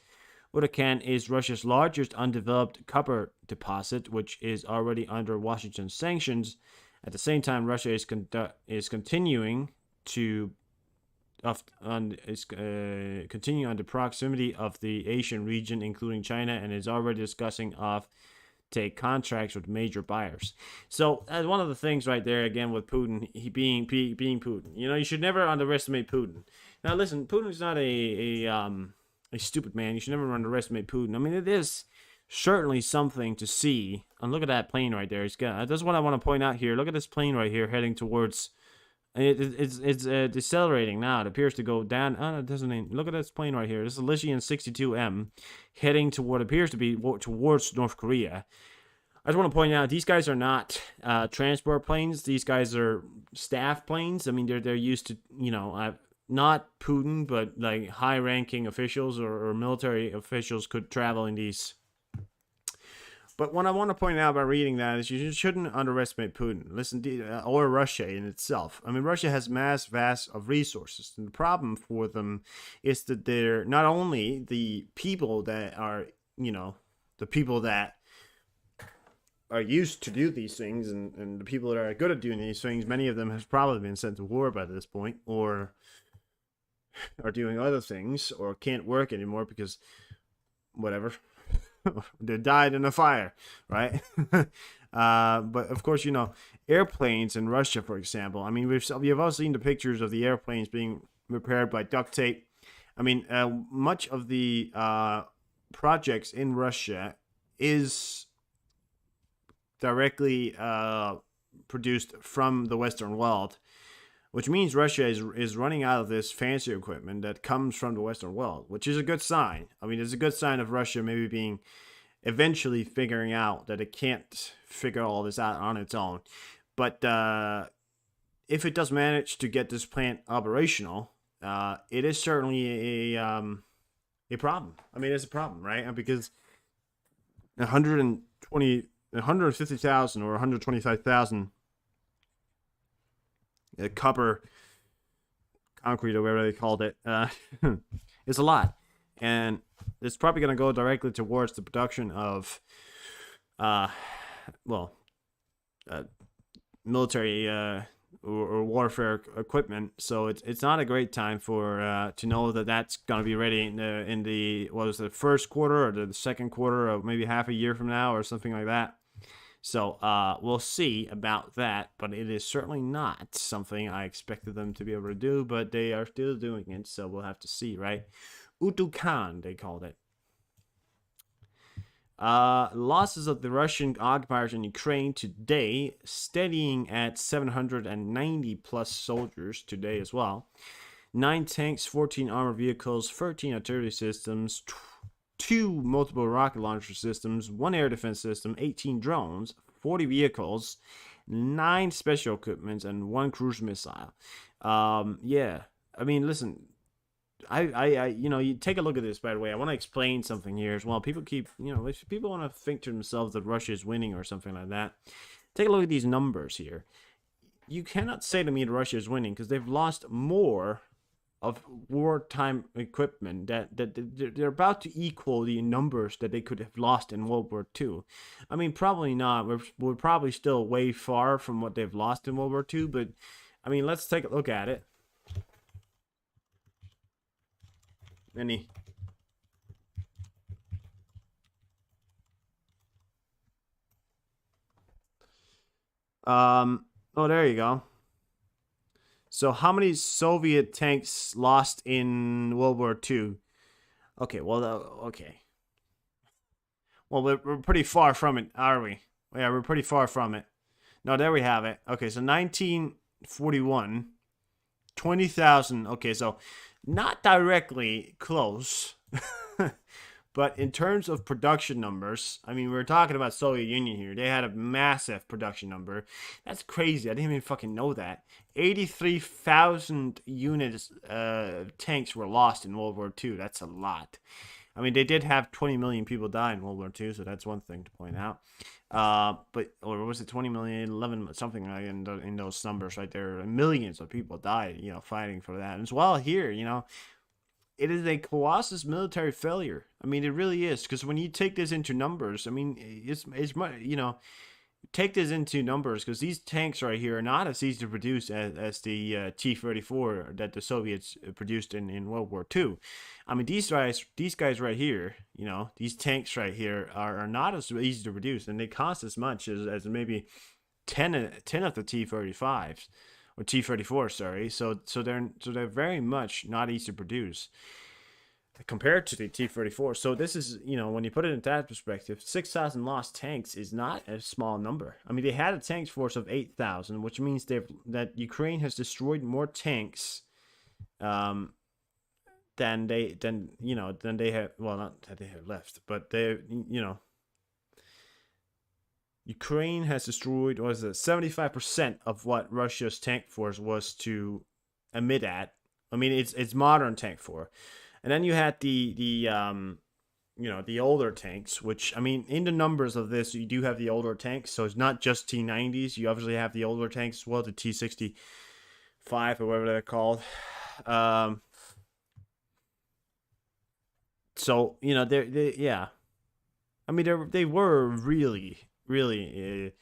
Udokan is Russia's largest undeveloped copper deposit, which is already under Washington sanctions. At the same time, Russia is continuing on the proximity of the Asian region, including China, and is already discussing take contracts with major buyers. So that's one of the things right there, again, with Putin, he being Putin. You should never underestimate Putin. Now listen, Putin's not a stupid man. You should never underestimate Putin. I mean, it is certainly something to see. And look at that plane right there. That's what I want to point out here. Look at this plane right here heading towards. It's decelerating now. It appears to go down. Oh, it doesn't even. Look at this plane right here. This is a Lysian 62M heading to what appears to be towards North Korea. I just want to point out these guys are not transport planes. These guys are staff planes. I mean, they're used to, not Putin, but like high-ranking officials or military officials could travel in these. But what I want to point out by reading that is you shouldn't underestimate Putin. Listen, or Russia in itself. I mean, Russia has vast of resources. And the problem for them is that they're not only the people that are, the people that are used to do these things, and the people that are good at doing these things, many of them have probably been sent to war by this point, or are doing other things, or can't work anymore because whatever. They died in a fire, right? But of course, airplanes in Russia, for example. I mean, we've all seen the pictures of the airplanes being repaired by duct tape. I mean, much of the projects in Russia is directly produced from the Western world, which means Russia is running out of this fancy equipment that comes from the Western world, which is a good sign. I mean, it's a good sign of Russia maybe being eventually figuring out that it can't figure all this out on its own. But if it does manage to get this plant operational, it is certainly a problem. I mean, it's a problem, right? Because 150,000 or 125,000 copper concrete or whatever they called it is a lot, and it's probably going to go directly towards the production of military or warfare equipment. So it's not a great time for to know that that's going to be ready in the what was the first quarter or the second quarter of maybe half a year from now or something like that. So we'll see about that, but it is certainly not something I expected them to be able to do, but they are still doing it, so we'll have to see, right? Utukan, they called it. Losses of the Russian occupiers in Ukraine today, steadying at 790 plus soldiers today as well. 9 tanks, 14 armored vehicles, 13 artillery systems, 2 multiple rocket launcher systems, 1 air defense system, 18 drones, 40 vehicles, 9 special equipment, and 1 cruise missile. Yeah, I mean, listen, I you take a look at this, by the way. I want to explain something here as well. People keep, if people want to think to themselves that Russia is winning or something like that, take a look at these numbers here. You cannot say to me that Russia is winning because they've lost more of wartime equipment that they're about to equal the numbers that they could have lost in World War II. I mean, probably not. We're probably still way far from what they've lost in World War II, but I mean, let's take a look at it. Oh, there you go. So how many Soviet tanks lost in World War II? Okay, well, okay. Well, we're pretty far from it, are we? Yeah, we're pretty far from it. No, there we have it. Okay, so 1941, 20,000. Okay, so not directly close. But in terms of production numbers, I mean, we're talking about Soviet Union here. They had a massive production number. That's crazy. I didn't even fucking know that. 83,000 units tanks were lost in World War II. That's a lot. I mean, they did have 20 million people die in World War II, so that's one thing to point out. Or was it 20 million, 11, something like in those numbers right there. Millions of people died, fighting for that. And as well here, it is a colossus military failure. I mean, it really is, because when you take this into numbers, I mean, it's take this into numbers, because these tanks right here are not as easy to produce as the T-34 that the Soviets produced in World War II. I mean, these guys right here, these tanks right here are not as easy to produce, and they cost as much as maybe 10 of the T-35s. Or T-34, sorry. So they're very much not easy to produce compared to the T-34. So this is, when you put it in that perspective, 6,000 lost tanks is not a small number. I mean, they had a tank force of 8,000, which means that Ukraine has destroyed more tanks than they have. Well, not that they have left, but they Ukraine has destroyed, 75% of what Russia's tank force was to emit at. I mean, it's modern tank force, and then you had the older tanks, which, I mean, in the numbers of this, you do have the older tanks, so it's not just T-90s. You obviously have the older tanks as well, the T-65 or whatever they're called. So yeah. I mean, they were really really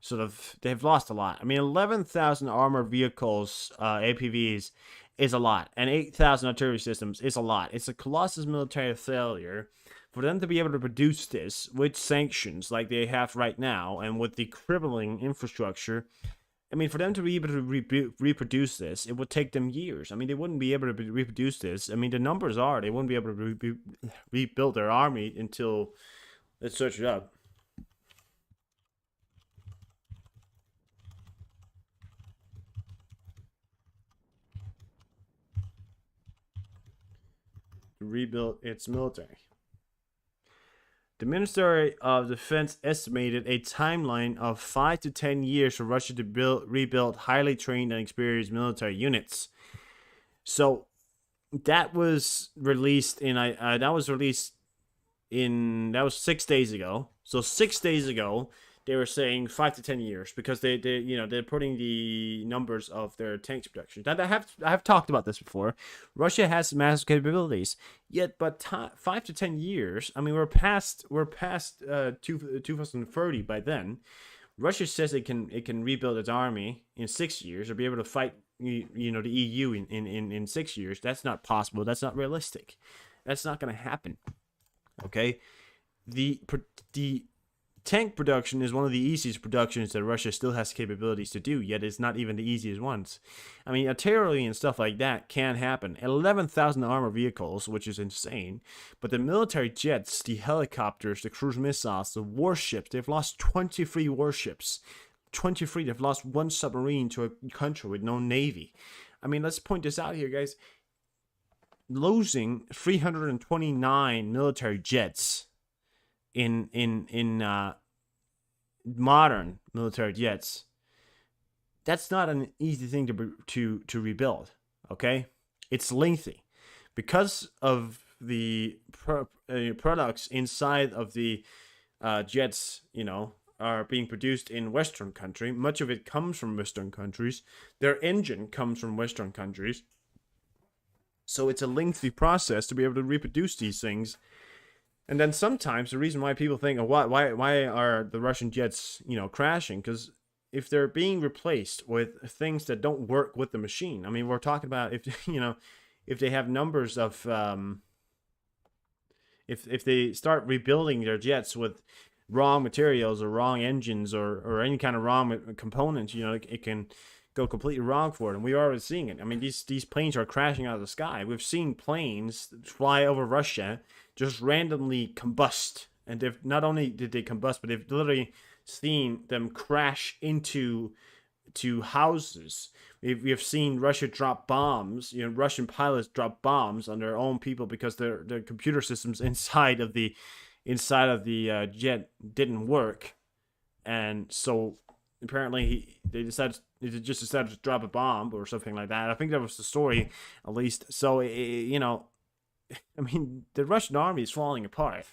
sort of, they've lost a lot. I mean, 11,000 armored vehicles, APVs, is a lot, and 8,000 artillery systems is a lot. It's a colossal military failure for them to be able to produce this with sanctions like they have right now, and with the crippling infrastructure. I mean, for them to be able to reproduce this, it would take them years. I mean, they wouldn't be able to reproduce this. I mean, the numbers are, they wouldn't be able to rebuild their army until, let's search it up. Rebuild its military. The Ministry of Defense estimated a timeline of 5 to 10 years for Russia to rebuild highly trained and experienced military units. So that was released in that was 6 days ago. So 6 days ago, they were saying 5 to 10 years because they're putting the numbers of their tanks production. Now, I have talked about this before. Russia has massive capabilities, yet 5 to 10 years. I mean, we're past 2030 by then. Russia says it can rebuild its army in 6 years or be able to fight the EU in 6 years. That's not possible. That's not realistic. That's not going to happen. Okay, the tank production is one of the easiest productions that Russia still has capabilities to do, yet it's not even the easiest ones. I mean, artillery and stuff like that can happen. 11,000 armored vehicles, which is insane. But the military jets, the helicopters, the cruise missiles, the warships, they've lost 23 warships. 23, they've lost one submarine to a country with no navy. I mean, let's point this out here, guys. Losing 329 military jets in modern military jets, that's not an easy thing to rebuild. Okay, it's lengthy because of the products inside of the jets. Are being produced in Western country. Much of it comes from Western countries. Their engine comes from Western countries. So it's a lengthy process to be able to reproduce these things. And then sometimes the reason why people think, why are the Russian jets, crashing? Because if they're being replaced with things that don't work with the machine, I mean, we're talking about if they have numbers of, if they start rebuilding their jets with wrong materials or wrong engines or any kind of wrong components, it can go completely wrong for it, and we're already seeing it. I mean, these planes are crashing out of the sky. We've seen planes fly over Russia just randomly combust, and they've not only did they combust, but they've literally seen them crash into houses. We've seen Russia drop bombs. Russian pilots drop bombs on their own people because their computer systems inside of the jet didn't work, and so apparently they decided to drop a bomb or something like that. I think that was the story, at least. So I mean, the Russian army is falling apart.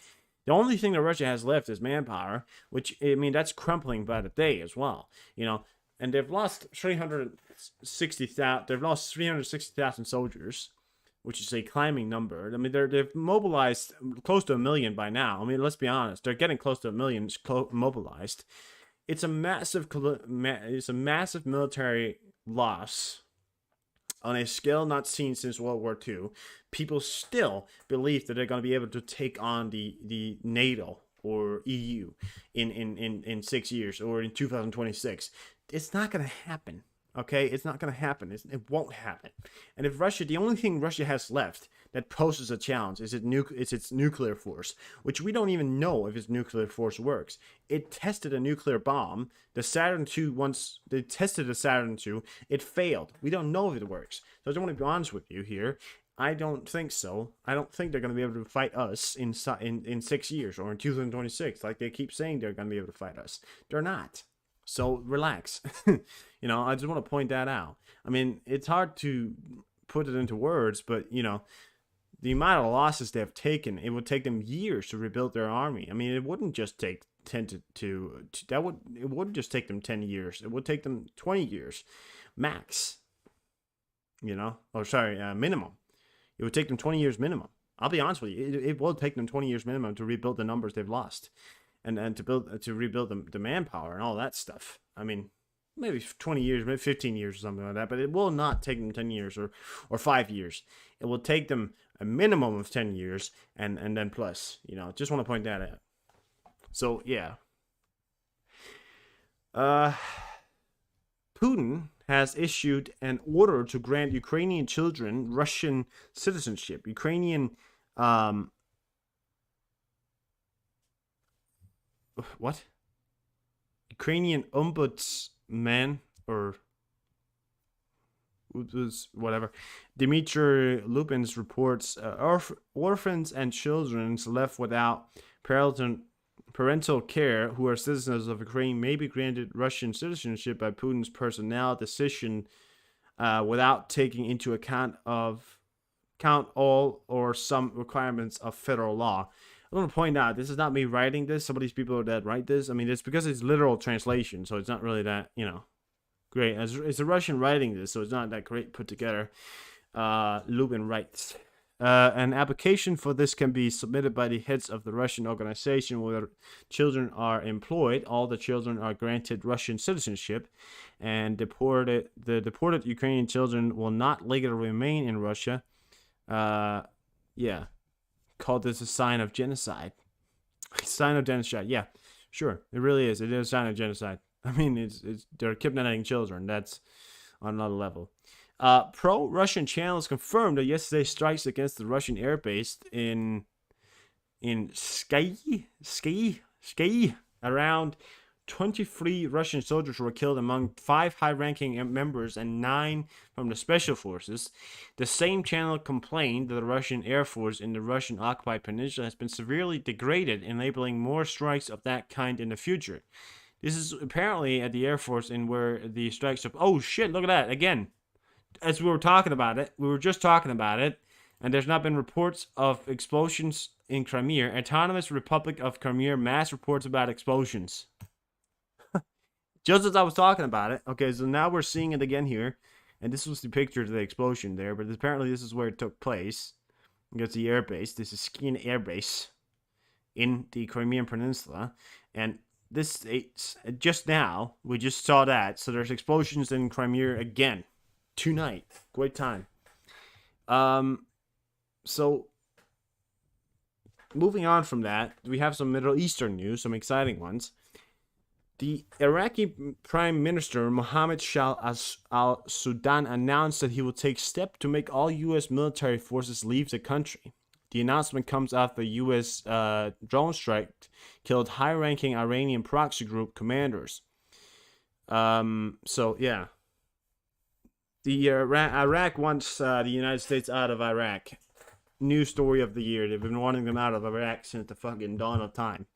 The only thing that Russia has left is manpower, which, I mean, that's crumpling by the day as well. And they've lost 360,000. They've lost 360,000 soldiers, which is a climbing number. I mean, they've mobilized close to 1 million by now. I mean, let's be honest, they're getting close to 1 million mobilized. It's a massive military loss on a scale not seen since World War II. People still believe that they're going to be able to take on the NATO or EU in 6 years or in 2026. It's not going to happen. Okay, it's not going to happen. It won't happen. And if Russia, the only thing Russia has left that poses a challenge is its nuclear force, which we don't even know if its nuclear force works. It tested a nuclear bomb. The Saturn II, once they tested the Saturn II, it failed. We don't know if it works. So I don't want to be honest with you here. I don't think so. I don't think they're going to be able to fight us in 6 years or in 2026, like they keep saying they're going to be able to fight us. They're not. So relax. I just want to point that out. I mean, it's hard to put it into words, but the amount of losses they have taken, it would take them years to rebuild their army. I mean, it wouldn't just take it wouldn't just take them 10 years. It would take them 20 years max. Minimum. It would take them 20 years minimum. I'll be honest with you. It will take them 20 years minimum to rebuild the numbers they've lost. and to rebuild the manpower and all that stuff. I mean, maybe 20 years, maybe 15 years or something like that, but it will not take them 10 years or 5 years. It will take them a minimum of 10 years and then plus, just want to point that out. So, yeah. Putin has issued an order to grant Ukrainian children Russian citizenship. Ukrainian, what? Ukrainian ombudsman, or whatever, Dmitry Lupin's reports orphans and children left without parental care who are citizens of Ukraine may be granted Russian citizenship by Putin's personnel decision without taking into account all or some requirements of federal law. I want to point out, this is not me writing this. Some of these people that write this, I mean, it's because it's literal translation, so it's not really that, great. It's a Russian writing this, so it's not that great put together. Lubin writes, an application for this can be submitted by the heads of the Russian organization where children are employed. All the children are granted Russian citizenship, and the deported Ukrainian children will not legally remain in Russia. Called this a sign of genocide. Sign of genocide. Yeah, sure, it really is. It is a sign of genocide. I mean, they're kidnapping children. That's on another level. Pro-Russian channels confirmed that yesterday's strikes against the Russian airbase in SK around 23 Russian soldiers were killed, among 5 high-ranking members and 9 from the special forces. The same channel complained that the Russian Air Force in the Russian-occupied peninsula has been severely degraded, enabling more strikes of that kind in the future. This is apparently at the Air Force in where the strikes of... Oh, shit, look at that. Again, as we were just talking about it, and there's not been reports of explosions in Crimea. Autonomous Republic of Crimea, mass reports about explosions. Just as I was talking about it. Okay, so now we're seeing it again here. And this was the picture of the explosion there, but apparently this is where it took place. It's the airbase. This is Skin Air Base in the Crimean Peninsula. And this, just now, we just saw that. So there's explosions in Crimea again. Tonight. Great time. So, moving on from that, we have some Middle Eastern news, some exciting ones. The Iraqi Prime Minister Mohammed Shah al-Sudan announced that he will take steps to make all U.S. military forces leave the country. The announcement comes after U.S. Drone strike killed high-ranking Iranian proxy group commanders. So, yeah. Iraq wants the United States out of Iraq. New story of the year. They've been wanting them out of Iraq since the fucking dawn of time.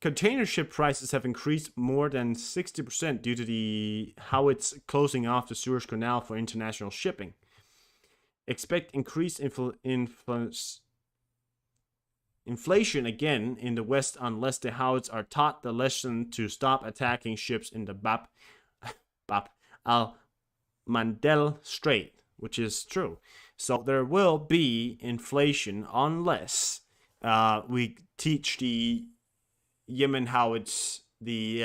Container ship prices have increased more than 60% due to how it's closing off the Suez Canal for international shipping. Expect increased inflation again in the West unless the Houthis are taught the lesson to stop attacking ships in the Bab al-Mandeb Strait, which is true. So there will be inflation unless we teach the Yemen Houthis, the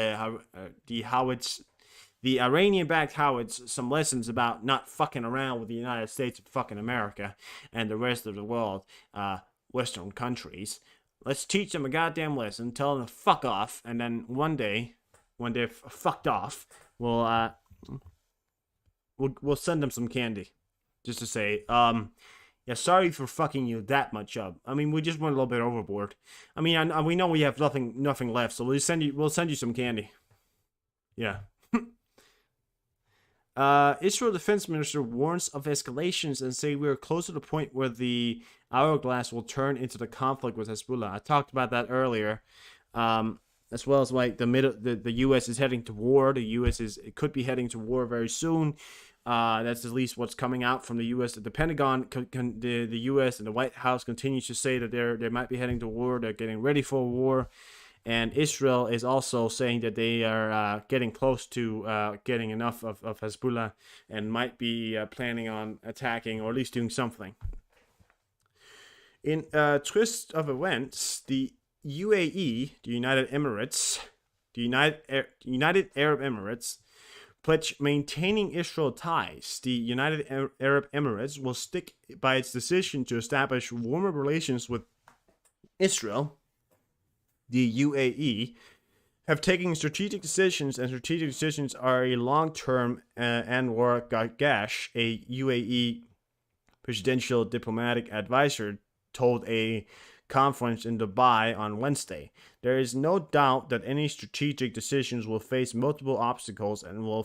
Iranian-backed Houthis, some lessons about not fucking around with the United States and fucking America and the rest of the world, Western countries. Let's teach them a goddamn lesson, tell them to fuck off, and then one day, when they're fucked off, we'll send them some candy, just to say, yeah, sorry for fucking you that much up. I mean, we just went a little bit overboard. I mean, we know we have nothing left, so we'll send you some candy. Yeah. Israel Defense Minister warns of escalations and say we are close to the point where the hourglass will turn into the conflict with Hezbollah. I talked about that earlier. As well as like the U.S. is heading to war. The U.S. could be heading to war very soon. That's at least what's coming out from the U.S. The Pentagon, the U.S. and the White House continues to say that they might be heading to war. They're getting ready for a war. And Israel is also saying that they are getting close to getting enough of Hezbollah and might be planning on attacking or at least doing something. In a twist of events, the UAE, the United Emirates, the United Arab Emirates, pledged maintaining Israel ties. The United Arab Emirates will stick by its decision to establish warmer relations with Israel. The UAE have taken strategic decisions, and strategic decisions are a long-term Anwar Gargash, a UAE presidential diplomatic advisor, told a conference in Dubai on Wednesday. There is no doubt that any strategic decisions will face multiple obstacles and we're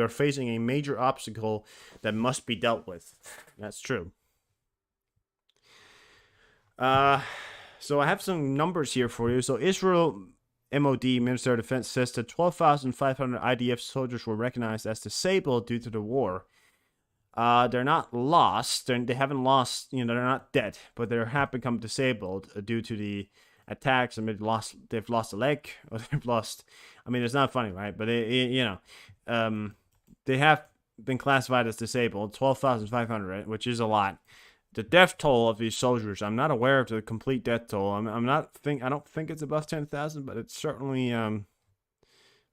facing a major obstacle that must be dealt with. That's true. So I have some numbers here for you. So Israel MOD, Minister of Defense, says that 12,500 IDF soldiers were recognized as disabled due to the war. They're not lost. They haven't lost. They're not dead, but they have become disabled due to the attacks. I mean, they've lost a leg, or they've lost. I mean, it's not funny, right? But they have been classified as disabled. 12,500, which is a lot. The death toll of these soldiers, I'm not aware of the complete death toll. I don't think it's above 10,000, but it's certainly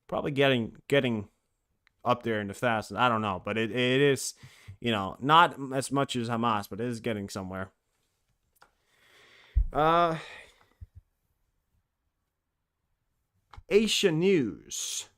probably getting up there in the thousands. I don't know, but it is, not as much as Hamas, but it is getting somewhere. Asia news.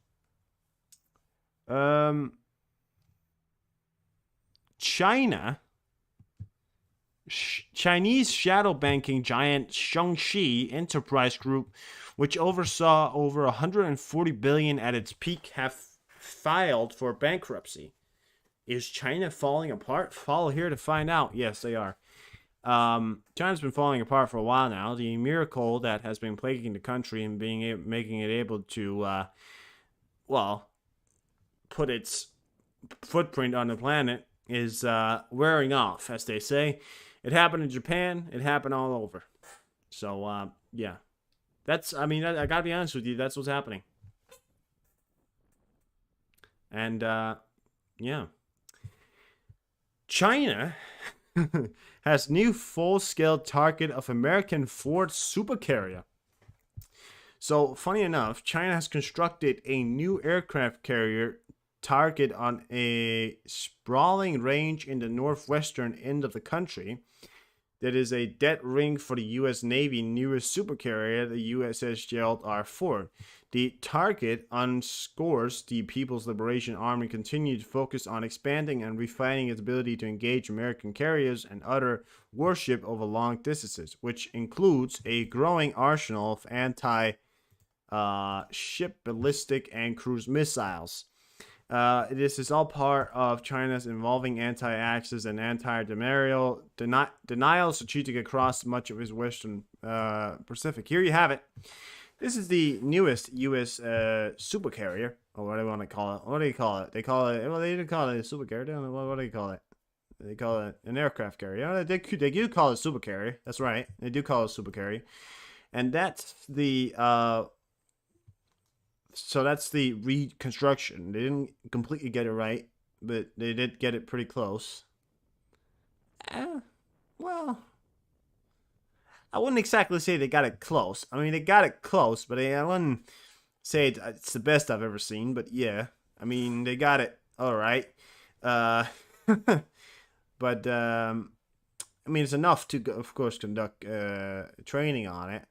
Chinese shadow banking giant Shengxi Enterprise Group, which oversaw over 140 billion at its peak, have filed for bankruptcy. Is China falling apart? Follow here to find out. Yes, they are. China's been falling apart for a while now. The miracle that has been plaguing the country and making it able to, put its footprint on the planet is wearing off, as they say. It happened in Japan. It happened all over. So, yeah. I gotta be honest with you. That's what's happening. And, yeah. China has new full-scale target of American Ford supercarrier. So, funny enough, China has constructed a new aircraft carrier target on a sprawling range in the northwestern end of the country. That is a dead ring for the U.S. Navy newest supercarrier, the USS Gerald R. Ford. The target underscores the People's Liberation Army continued focus on expanding and refining its ability to engage American carriers and other warship over long distances, which includes a growing arsenal of anti-ship ballistic and cruise missiles. This is all part of China's evolving anti-Axis and anti-denial strategic across much of its western Pacific. Here you have it. This is the newest U.S. supercarrier, or what do you want to call it? What do you call it? They didn't call it a supercarrier. What do you call it? They call it an aircraft carrier. They do call it a supercarrier. That's right. They do call it a supercarrier. And that's the... So that's the reconstruction. They didn't completely get it right, but they did get it pretty close. Well, I wouldn't exactly say they got it close. I mean, they got it close, but I wouldn't say it's the best I've ever seen. But yeah, I mean, they got it all right. But I mean, it's enough to, of course, conduct training on it.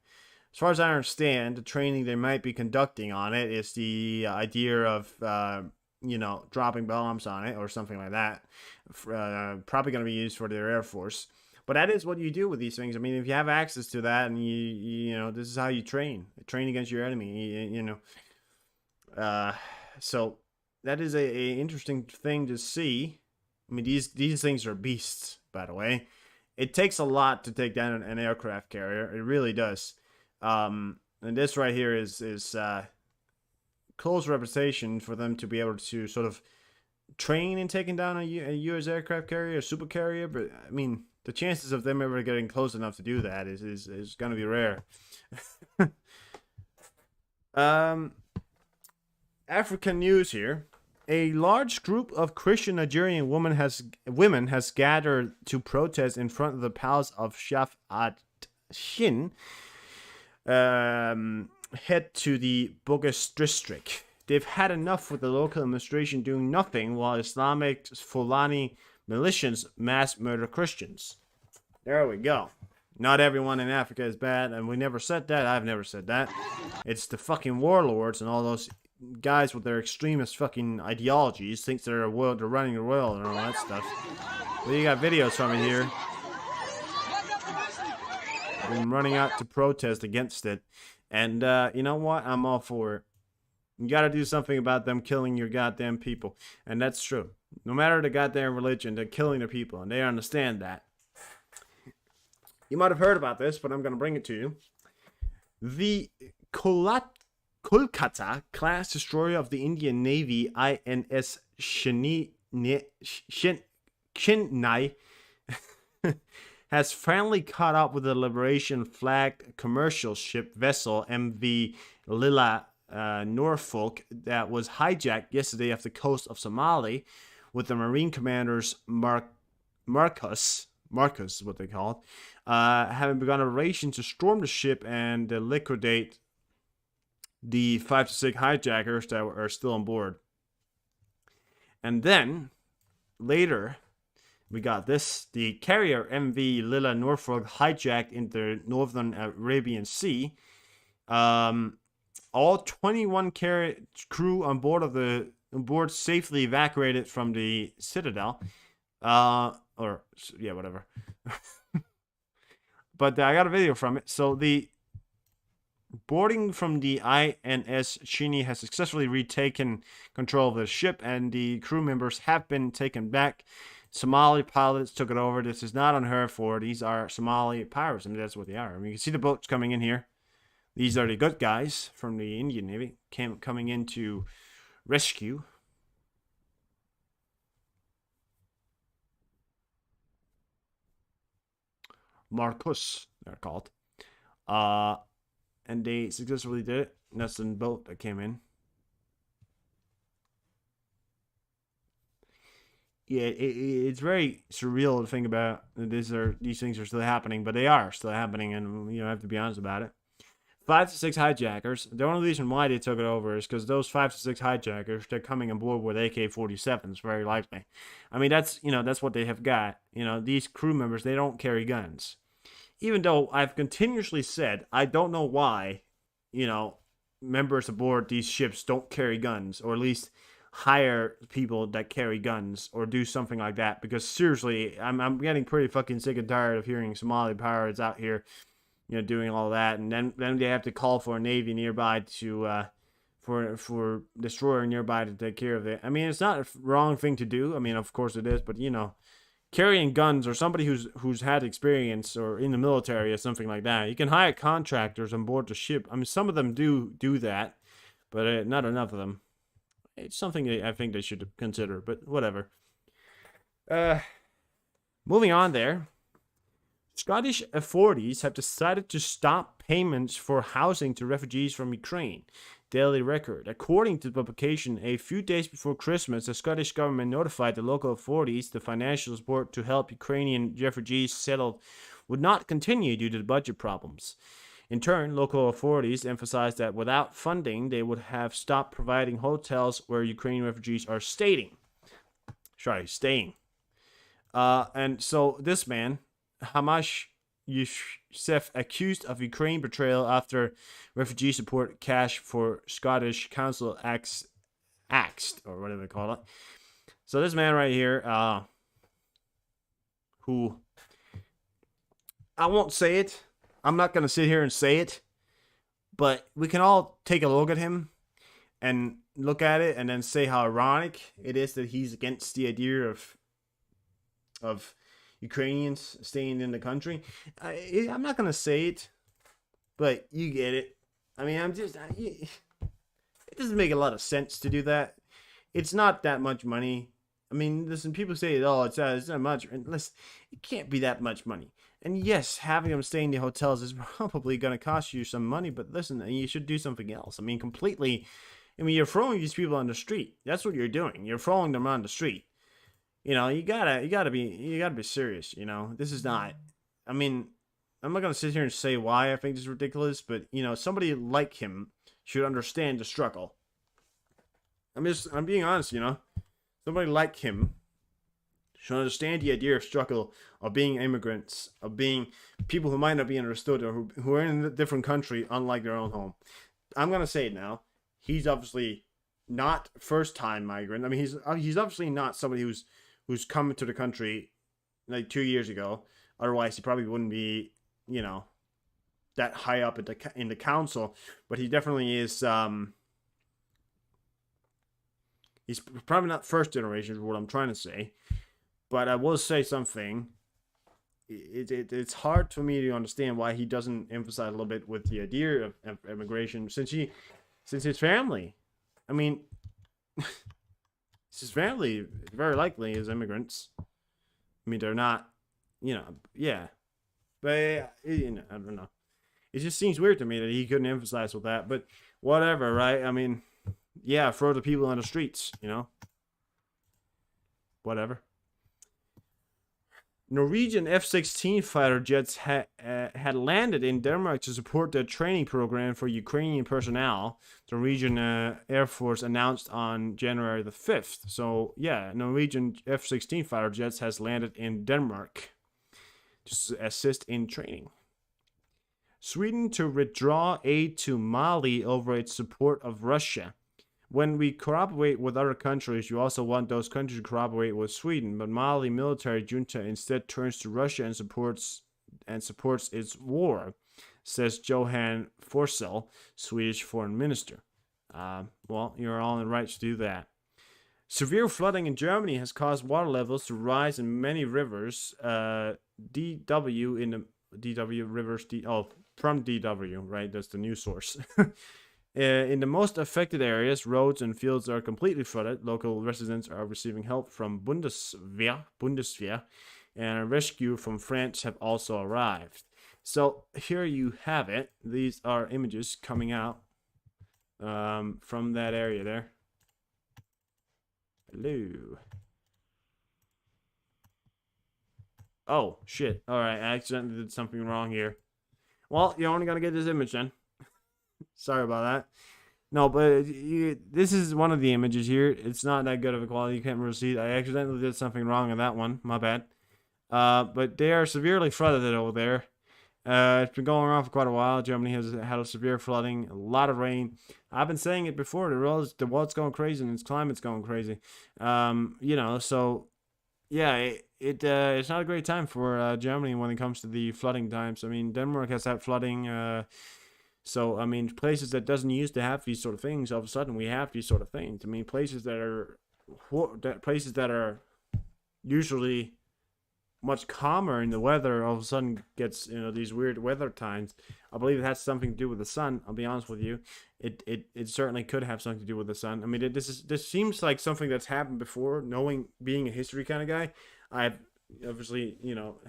As far as I understand, the training they might be conducting on it is the idea of, dropping bombs on it or something like that. Probably going to be used for their Air Force. But that is what you do with these things. I mean, if you have access to that and this is how you train. Train against your enemy, So that is a interesting thing to see. I mean, these things are beasts, by the way. It takes a lot to take down an aircraft carrier. It really does. And this right here is close representation for them to be able to sort of train in taking down a U.S. aircraft carrier, a super carrier. But I mean, the chances of them ever getting close enough to do that is going to be rare. African news here. A large group of Christian Nigerian women has gathered to protest in front of the palace of Shaf ad-Shin, head to the Bogus district. They've had enough with the local administration doing nothing while Islamic Fulani militias mass murder Christians. There we go. Not everyone in Africa is bad, and we never said that. I've never said that. It's the fucking warlords and all those guys with their extremist fucking ideologies thinks they're running the world and all that stuff. But you got videos from it here. Been running out to protest against it, and you know what? I'm all for it. You gotta do something about them killing your goddamn people, and that's true. No matter the goddamn religion, they're killing their people, and they understand that. You might have heard about this, but I'm gonna bring it to you. The Kolkata class destroyer of the Indian Navy, INS Chennai, has finally caught up with the Liberation flagged commercial ship vessel MV Lila Norfolk that was hijacked yesterday off the coast of Somalia, with the Marine commanders Marcus is what they call it, having begun operations to storm the ship and liquidate the 5 to 6 hijackers that are still on board. And then, later, we got this. The carrier MV Lila Norfolk hijacked in the northern Arabian Sea. All 21 crew on board safely evacuated from the Citadel. Whatever. But I got a video from it. So the boarding from the INS Chini has successfully retaken control of the ship, and the crew members have been taken back. Somali pilots took it over. This is not unheard for. These are Somali pirates. I mean, that's what they are. I mean, you can see the boats coming in here. These are the good guys from the Indian Navy coming in to rescue. Marcus, they're called. And they successfully did it. And that's the boat that came in. Yeah, it's very surreal to think about. These things are still happening, but they are still happening, and you have to be honest about it. 5 to 6 hijackers. The only reason why they took it over is because those 5 to 6 hijackers, they're coming on board with AK-47s, very likely. I mean, that's what they have got. These crew members, they don't carry guns. Even though I've continuously said, I don't know why, members aboard these ships don't carry guns, or at least hire people that carry guns, or do something like that. Because seriously, I'm getting pretty fucking sick and tired of hearing Somali pirates out here, doing all that, and then they have to call for a navy nearby to, for destroyer nearby to take care of it. I mean, it's not a wrong thing to do. I mean, of course it is, but carrying guns, or somebody who's had experience or in the military or something like that, you can hire contractors on board the ship. I mean, some of them do that, but not enough of them. It's something I think they should consider, but whatever. Moving on there. Scottish authorities have decided to stop payments for housing to refugees from Ukraine. Daily Record. According to the publication, a few days before Christmas, the Scottish government notified the local authorities the financial support to help Ukrainian refugees settle would not continue due to the budget problems. In turn, local authorities emphasized that without funding, they would have stopped providing hotels where Ukrainian refugees are staying. And so this man, Hamash Youssef, accused of Ukraine betrayal after refugee support cash for Scottish Council axed, or whatever they call it. So this man right here, who, I won't say it. I'm not going to sit here and say it, but we can all take a look at him and look at it and then say how ironic it is that he's against the idea of Ukrainians staying in the country. I'm not going to say it, but you get it. I mean, it doesn't make a lot of sense to do that. It's not that much money. I mean, listen, people say, it's not much. Listen, it can't be that much money. And yes, having them stay in the hotels is probably going to cost you some money, but listen, you should do something else. I mean, completely I mean, you're throwing these people on the street. That's what you're doing. You're throwing them on the street. You gotta be serious. This is not. I mean, I'm not gonna sit here and say why I think this is ridiculous, but somebody like him should understand the struggle. I'm being honest. Somebody like him should understand the idea of struggle, of being immigrants, of being people who might not be understood, or who are in a different country, unlike their own home. I'm gonna say it now. He's obviously not first time migrant. I mean, he's obviously not somebody who's come to the country like 2 years ago. Otherwise, he probably wouldn't be, that high up in the council. But he definitely is. He's probably not first generation, is what I'm trying to say. But I will say something. It's hard for me to understand why he doesn't emphasize a little bit with the idea of immigration, since his family. I mean, his family very likely is immigrants. I mean, they're not, yeah. But I don't know. It just seems weird to me that he couldn't emphasize with that. But whatever, right? I mean, yeah, throw the people on the streets, Whatever. Norwegian F-16 fighter jets had landed in Denmark to support the training program for Ukrainian personnel. The Norwegian Air Force announced on January the 5th. So, yeah, Norwegian F-16 fighter jets has landed in Denmark to assist in training. Sweden to withdraw aid to Mali over its support of Russia. When we cooperate with other countries, you also want those countries to cooperate with Sweden. But Mali military junta instead turns to Russia and supports its war, says Johan Forsell, Swedish foreign minister. Well, you're all in the right to do that. Severe flooding in Germany has caused water levels to rise in many rivers. DW in the DW rivers. From DW, right? That's the news source. In the most affected areas, roads and fields are completely flooded. Local residents are receiving help from Bundeswehr, and rescue from France have also arrived. So here you have it. These are images coming out from that area there. Hello. Oh, shit. All right, I accidentally did something wrong here. Well, you're only going to get this image then. Sorry about that. No, but this is one of the images here. It's not that good of a quality. You can't really see it. I accidentally did something wrong on that one. My bad. But they are severely flooded over there. It's been going on for quite a while. Germany has had a severe flooding, a lot of rain. I've been saying it before. The world's going crazy and its climate's going crazy. So yeah, it's not a great time for Germany when it comes to the flooding times. I mean, Denmark has had flooding. So, I mean, places that doesn't used to have these sort of things, all of a sudden we have these sort of things. I mean, places that are usually much calmer in the weather, all of a sudden gets, these weird weather times. I believe it has something to do with the sun. I'll be honest with you. It certainly could have something to do with the sun. I mean, this seems like something that's happened before. Being a history kind of guy, I've obviously,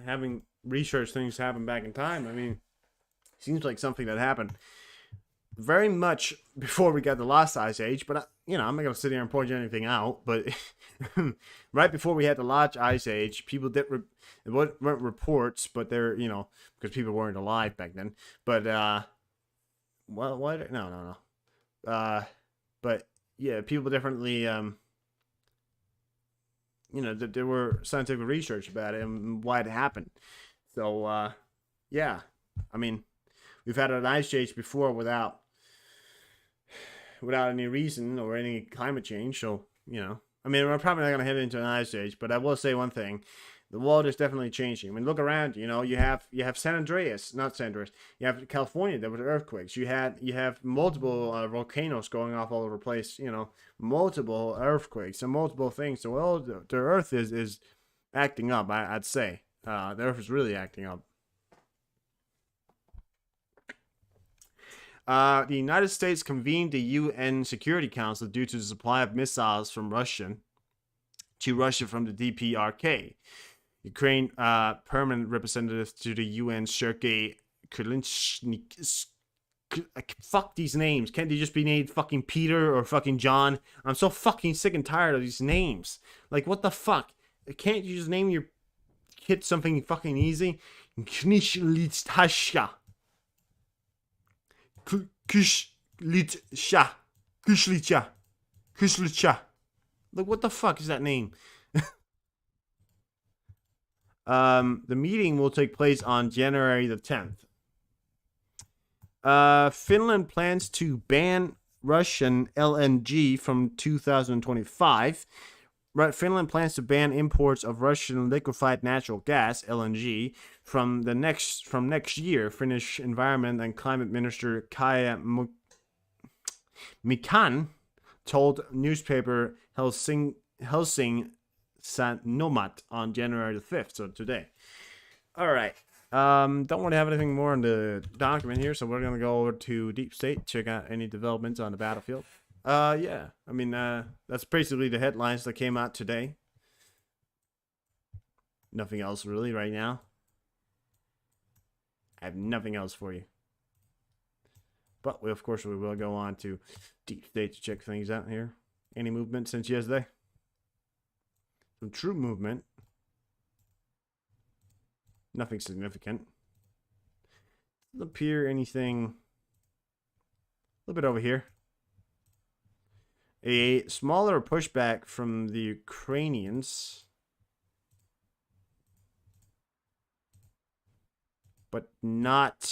having researched things happen back in time. I mean, seems like something that happened very much before we got the last ice age, but I'm not gonna sit here and point anything out. But right before we had the last ice age, people did it weren't reports, but they're because people weren't alive back then. But what? No. But yeah, people definitely there were scientific research about it and why it happened. So yeah, I mean. We've had an ice age before without any reason or any climate change. So, I mean, we're probably not going to head into an ice age, but I will say one thing. The world is definitely changing. I mean, look around, you have San Andreas, not San Andreas. You have California, there was earthquakes. You have multiple volcanoes going off all over the place, multiple earthquakes and multiple things. So, well, the earth is acting up, I'd say. The earth is really acting up. The United States convened the UN Security Council due to the supply of missiles from Russia from the DPRK. Ukraine permanent representative to the UN, Sergei Kulinchnikov, Fuck these names. Can't they just be named fucking Peter or fucking John? I'm so fucking sick and tired of these names. Like, what the fuck? Can't you just name your kid something fucking easy? Knishlitsha. Kushlitsha. Kushlitsha. Kushlitsha. Like, what the fuck is that name? The meeting will take place on January the 10th. Finland plans to ban Russian LNG from 2025. Finland plans to ban imports of Russian liquefied natural gas (LNG) from next year. Finnish Environment and Climate Minister Kaija Mikan told newspaper Helsing Sanomat on January the 5th, so today. All right. Don't want to have anything more in the document here, so we're going to go over to Deep State, check out any developments on the battlefield. Yeah. I mean, that's basically the headlines that came out today. Nothing else really right now. I have nothing else for you. But, of course, we will go on to Deep State to check things out here. Any movement since yesterday? Some true movement. Nothing significant. Doesn't appear anything. A little bit over here. A smaller pushback from the Ukrainians. But not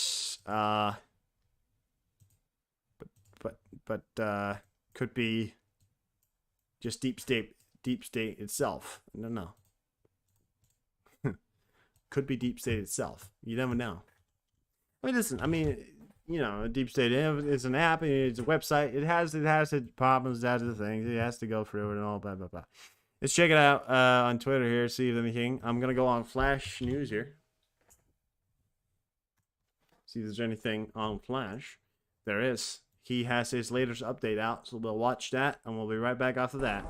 could be just deep state itself. No. Could be deep state itself. You never know. I mean, listen. I mean, you know, deep state is an app. It's a website. It has its problems. That's the thing. It has to go through it and all. Blah blah blah. Let's check it out on Twitter here. See if anything. I'm gonna go on Flash News here. See if there's anything on Flash. There is. He has his latest update out, so we'll watch that, and we'll be right back after that.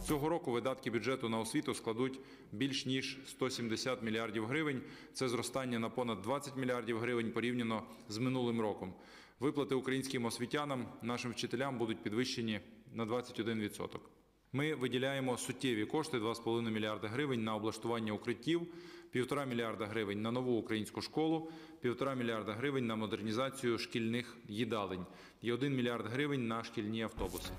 Цього року видатки бюджету на освіту складуть більш ніж 170 мільярдів гривень. Це зростання на понад 20 мільярдів гривень порівняно з минулим роком. Виплати українським освітянам, нашим вчителям будуть підвищені на 21%. Ми виділяємо суттєві кошти, 2,5 мільярда гривень на облаштування укриттів, 1,5 мільярда гривень на нову українську школу, 1,5 мільярда гривень на модернізацію шкільних їдалень і 1 мільярд гривень на шкільні автобуси.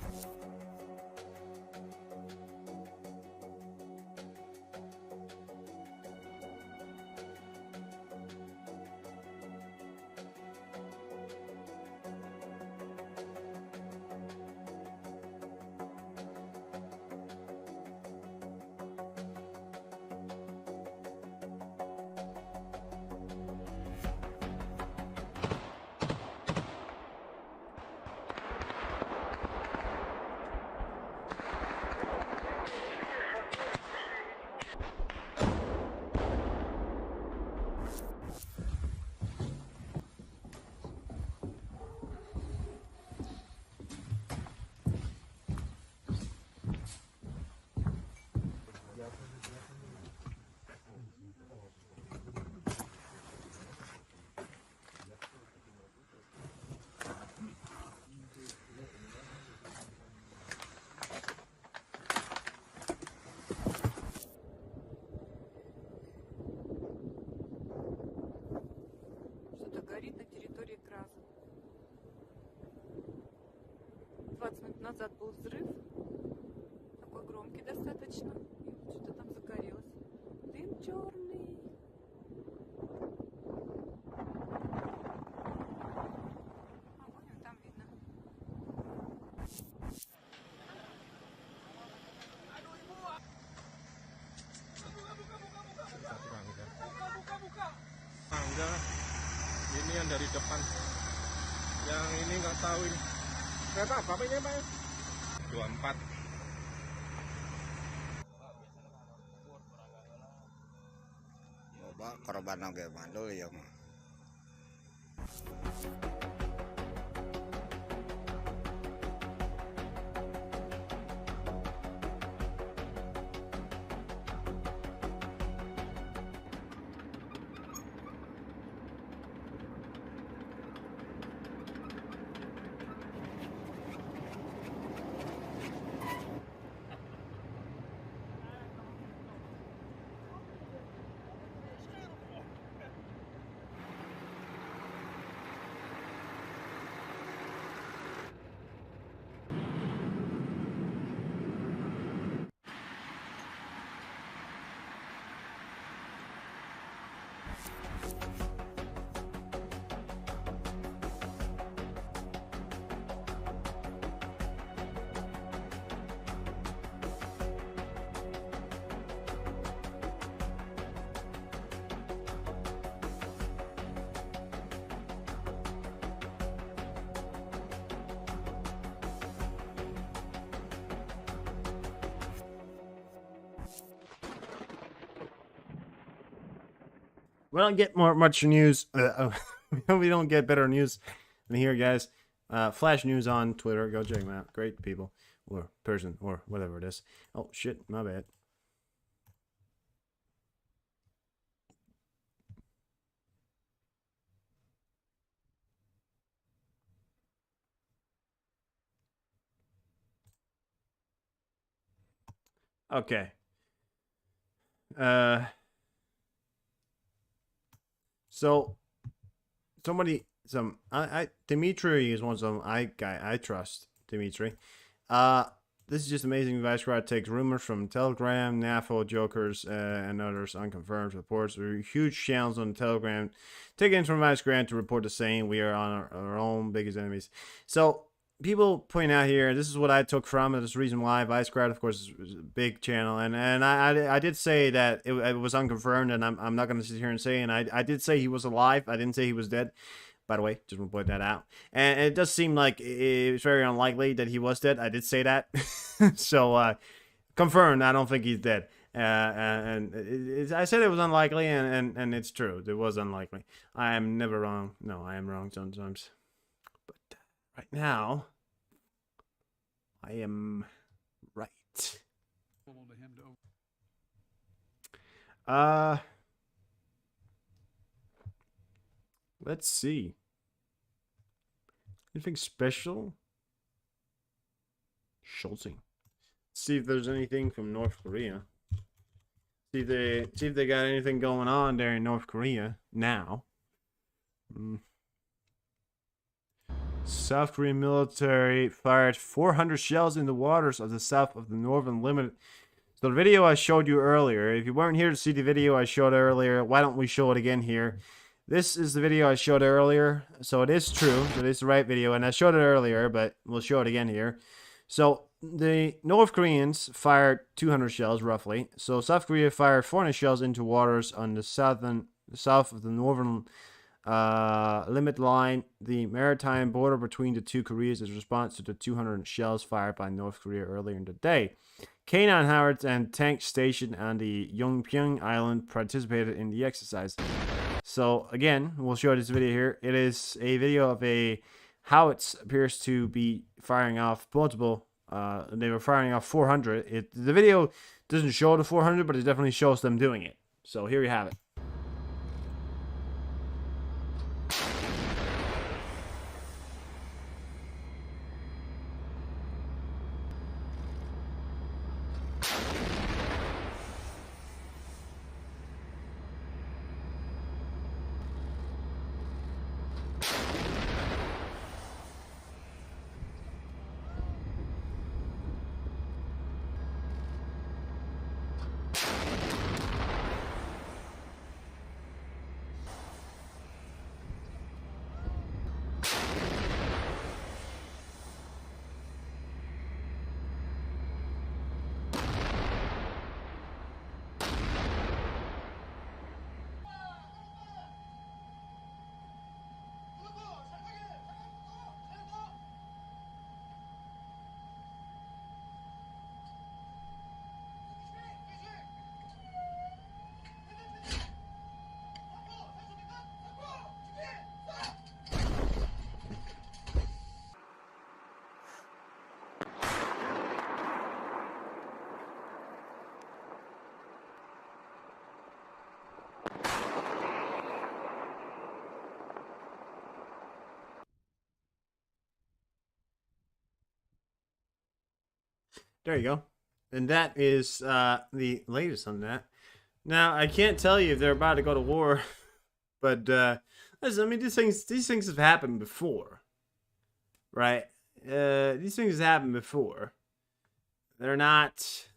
20 минут назад был взрыв. Такой громкий достаточно. И вот что-то там загорелось. Дым черный. Огонь там видно. Enggak, ini yang dari depan. Yang ini nggak tahu ini. Kereta apa ini Pak? 24. Coba korban oge mandul ya mah. We don't get much news. We don't get better news than here, guys. Flash news on Twitter. Go check them out. Great people or person or whatever it is. Oh shit, my bad. Okay. So Dimitri is one of them I trust Dimitri. This is just amazing. Vice Squad takes rumors from Telegram, NAFO, Jokers, and others unconfirmed reports. There are huge channels on Telegram taken from Vice Squad to report the same. We are on our own biggest enemies. So people point out here, this is what I took from it. This is the reason why Vice Squad, of course, is a big channel, and I did say that it was unconfirmed, and I'm not going to sit here and say, and I did say he was alive. I didn't say he was dead. By the way, just want to point that out. And it does seem like it's very unlikely that he was dead. I did say that. So, confirmed, I don't think he's dead. I said it was unlikely, and it's true. It was unlikely. I am never wrong. No, I am wrong sometimes. But right now, I am right. Let's see. Anything special? Schultzing. See if there's anything from North Korea. See if they got anything going on there in North Korea now. South Korean military fired 400 shells in the waters of the south of the northern limit. So the video I showed you earlier, if you weren't here to see the video I showed earlier, why don't we show it again here? This is the video I showed earlier, so it is true. It is the right video, and I showed it earlier, but we'll show it again here. So the North Koreans fired 200 shells, roughly. So South Korea fired 400 shells into waters on the south of the northern limit line, the maritime border between the two Koreas, as a response to the 200 shells fired by North Korea earlier in the day. K9 Howards and tanks stationed on the Yeonpyeong island participated in the exercise. So again, we'll show this video here. It is a video of how it appears to be firing off multiple. They were firing off 400. The video doesn't show the 400, but it definitely shows them doing it. So here you have it. There you go. And that is the latest on that. Now, I can't tell you if they're about to go to war, but listen, I mean, these things have happened before, right? These things have happened before. They're not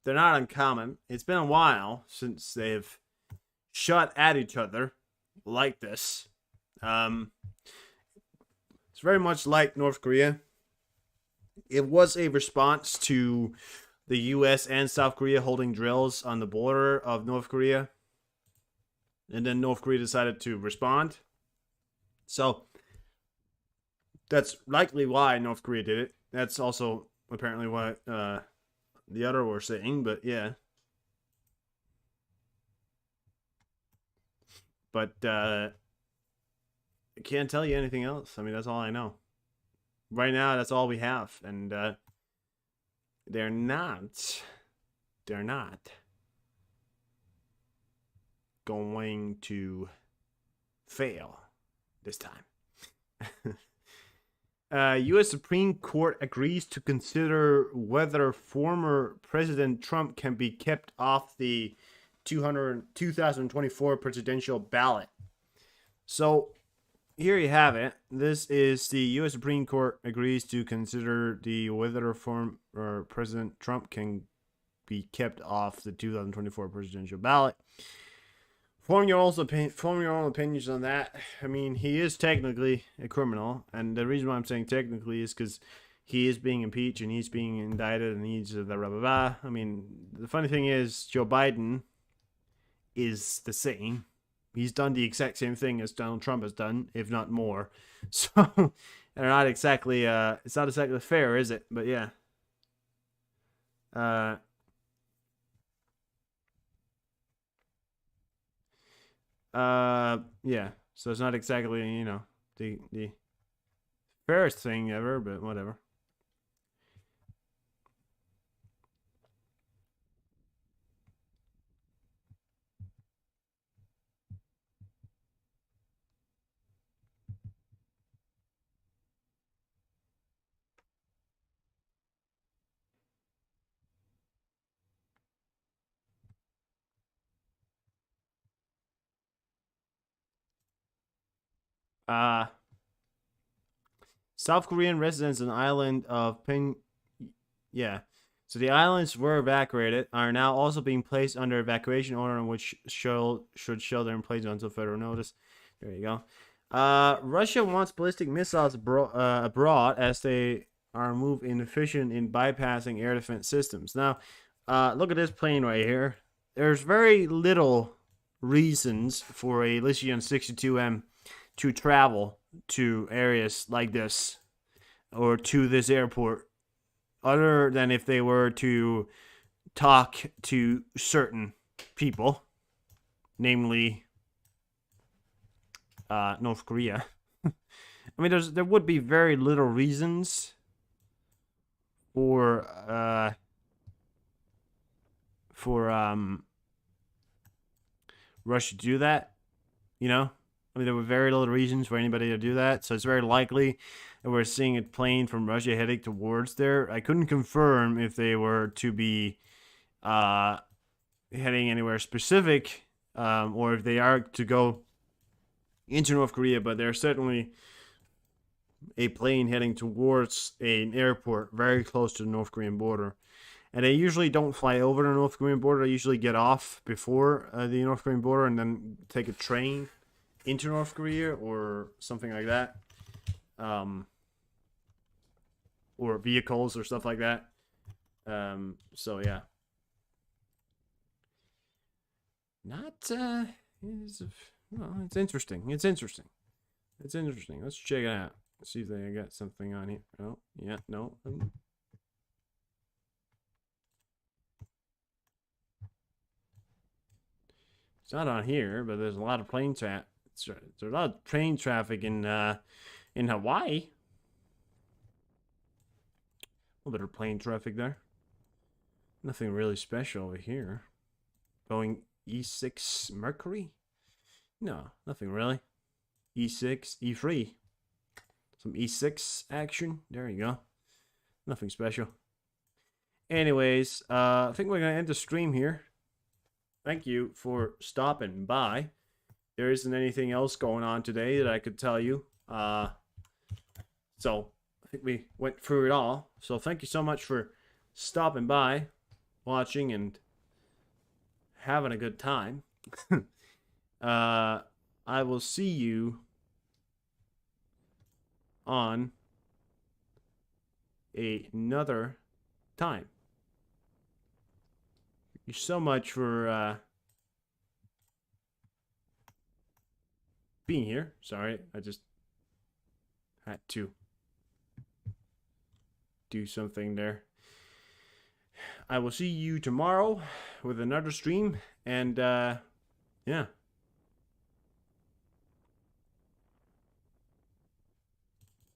uncommon. It's been a while since they've shot at each other like this. It's very much like North Korea. It was a response to the US and South Korea holding drills on the border of North Korea. And then North Korea decided to respond. So that's likely why North Korea did it. That's also apparently what the other were saying, but yeah. But I can't tell you anything else. I mean, that's all I know. Right now, that's all we have. And they're not going to fail this time. U.S. Supreme Court agrees to consider whether former President Trump can be kept off the 2024 presidential ballot. So here you have it. This is the U.S. Supreme Court agrees to consider whether former President Trump can be kept off the 2024 presidential ballot. Form your own opinions on that. I mean, he is technically a criminal, and the reason why I'm saying technically is because he is being impeached and he's being indicted and he's blah, blah, blah, blah. I mean, the funny thing is, Joe Biden is the same. He's done the exact same thing as Donald Trump has done, if not more. So, they're not exactly, it's not exactly fair, is it? But yeah. Yeah. So it's not exactly, the fairest thing ever, but whatever. South Korean residents on the island of yeah. So the islands were evacuated are now also being placed under evacuation order, in which should shelter in place until federal notice. There you go. Russia wants ballistic missiles abroad as they are moved inefficient in bypassing air defense systems. Now, look at this plane right here. There's very little reasons for a Lycian 62M to travel to areas like this or to this airport, other than if they were to talk to certain people, namely North Korea. I mean, there would be very little reasons for Russia to do that, I mean, there were very little reasons for anybody to do that, so it's very likely that we're seeing a plane from Russia heading towards there. I couldn't confirm if they were to be heading anywhere specific, or if they are to go into North Korea, but there's certainly a plane heading towards an airport very close to the North Korean border. And they usually don't fly over the North Korean border. They usually get off before the North Korean border and then take a train into North Korea or something like that. Or vehicles or stuff like that. So yeah. It's interesting. It's interesting. Let's check it out. Let's see if they got something on here. Oh, yeah, no. It's not on here, but there's a lot of plane traffic. There's a lot of train traffic in Hawaii. A little bit of plane traffic there. Nothing really special over here. Boeing E6 Mercury? No, nothing really. E6, E3. Some e6 action. There you go. Nothing special. Anyways, I think we're going to end the stream here. Thank you for stopping by. There isn't anything else going on today that I could tell you. So I think we went through it all. So thank you so much for stopping by, watching, and having a good time. I will see you on another time. Thank you so much for being here. Sorry, I just had to do something there. I will see you tomorrow with another stream, and yeah.